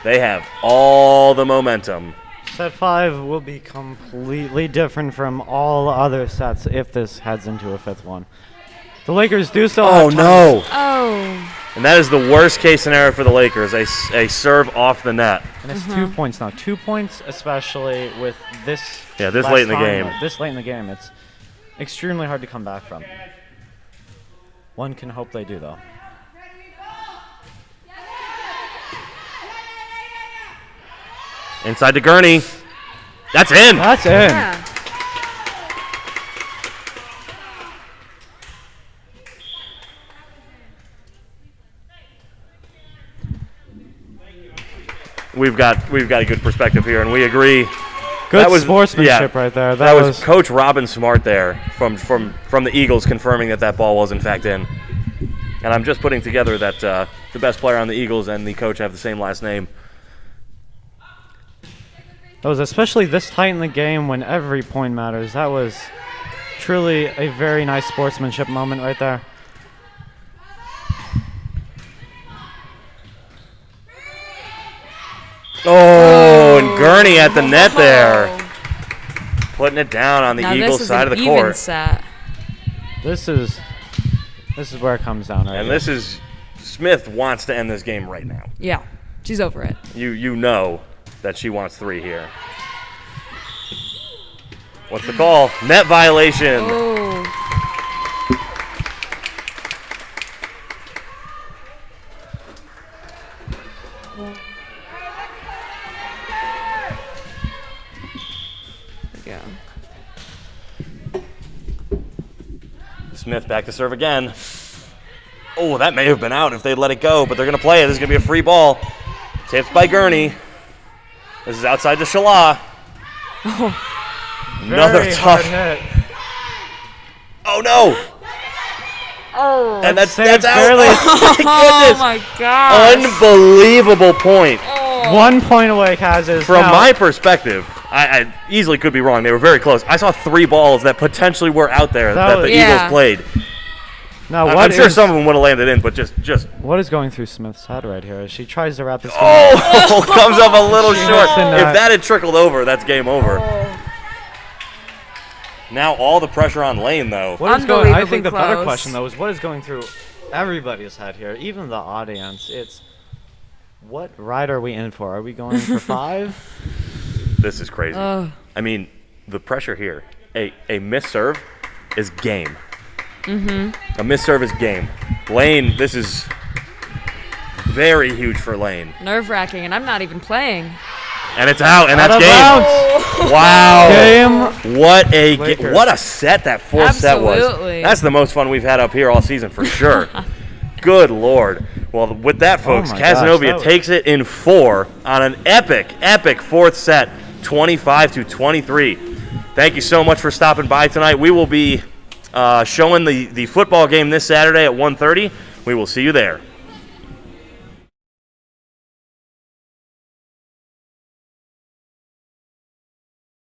they have all the momentum Set 5 will be completely different from all other sets if this heads into a 5th one. The Lakers do still have time. No. Oh. And that is the worst case scenario for the Lakers, a serve off the net. And it's 2 points now. 2 points, especially with this. Yeah, this last late in the time, game. This late in the game, it's extremely hard to come back from. One can hope they do, though. Inside to Gurney. That's in. That's in. Yeah. We've got a good perspective here, and we agree. Good sportsmanship right there. That was Coach Robin Smart there from the Eagles confirming that ball was in fact in. And I'm just putting together that the best player on the Eagles and the coach have the same last name. That was especially this tight in the game when every point matters. That was truly a very nice sportsmanship moment right there. Oh, and Gurney at the net there. Putting it down on the Now Eagles this is side an of the even court. set. This is where it comes down right And here. this is Smith wants to end this game right now. Yeah, she's over it. You know that she wants 3 here. What's the call? Net violation. Oh. There we go. Smith back to serve again. Oh, that may have been out if they'd let it go, but they're going to play it. This is going to be a free ball. Tipped by Gurney. This is outside to Shala. Another Very tough hard hit. Oh, no. Oh. And that's saved out. barely. Oh, Oh my my gosh. Unbelievable point. 1 point away, Kaz. From my perspective, I easily could be wrong. They were very close. I saw 3 balls that potentially were out there that the Yeah. Eagles played. Now, I'm sure some of them would have landed in, but just what is going through Smith's head right here as she tries to wrap this game up? oh, comes up a little She short. missed in If that. that had trickled over, that's game over. Now all the pressure on Lane, though. What is going? I think the better Close. question though is what is going through everybody's head here, even the audience. It's what ride are we in for? Are we going for 5? This is crazy. Ugh. I mean, the pressure here. A missed serve is game. A missed serve is game. Lane, this is very huge for Lane. Nerve-wracking, and I'm not even playing. And it's out, and Out that's of game. bounds. Wow. Game. Lakers. What a set that fourth set was. Absolutely. That's the most fun we've had up here all season for sure. Good Lord. Well, with that, folks, my gosh, Cazenovia that was- takes it in 4 on an epic fourth set, 25-23. Thank you so much for stopping by tonight. We will be showing the football game this Saturday at 1:30. We will see you there.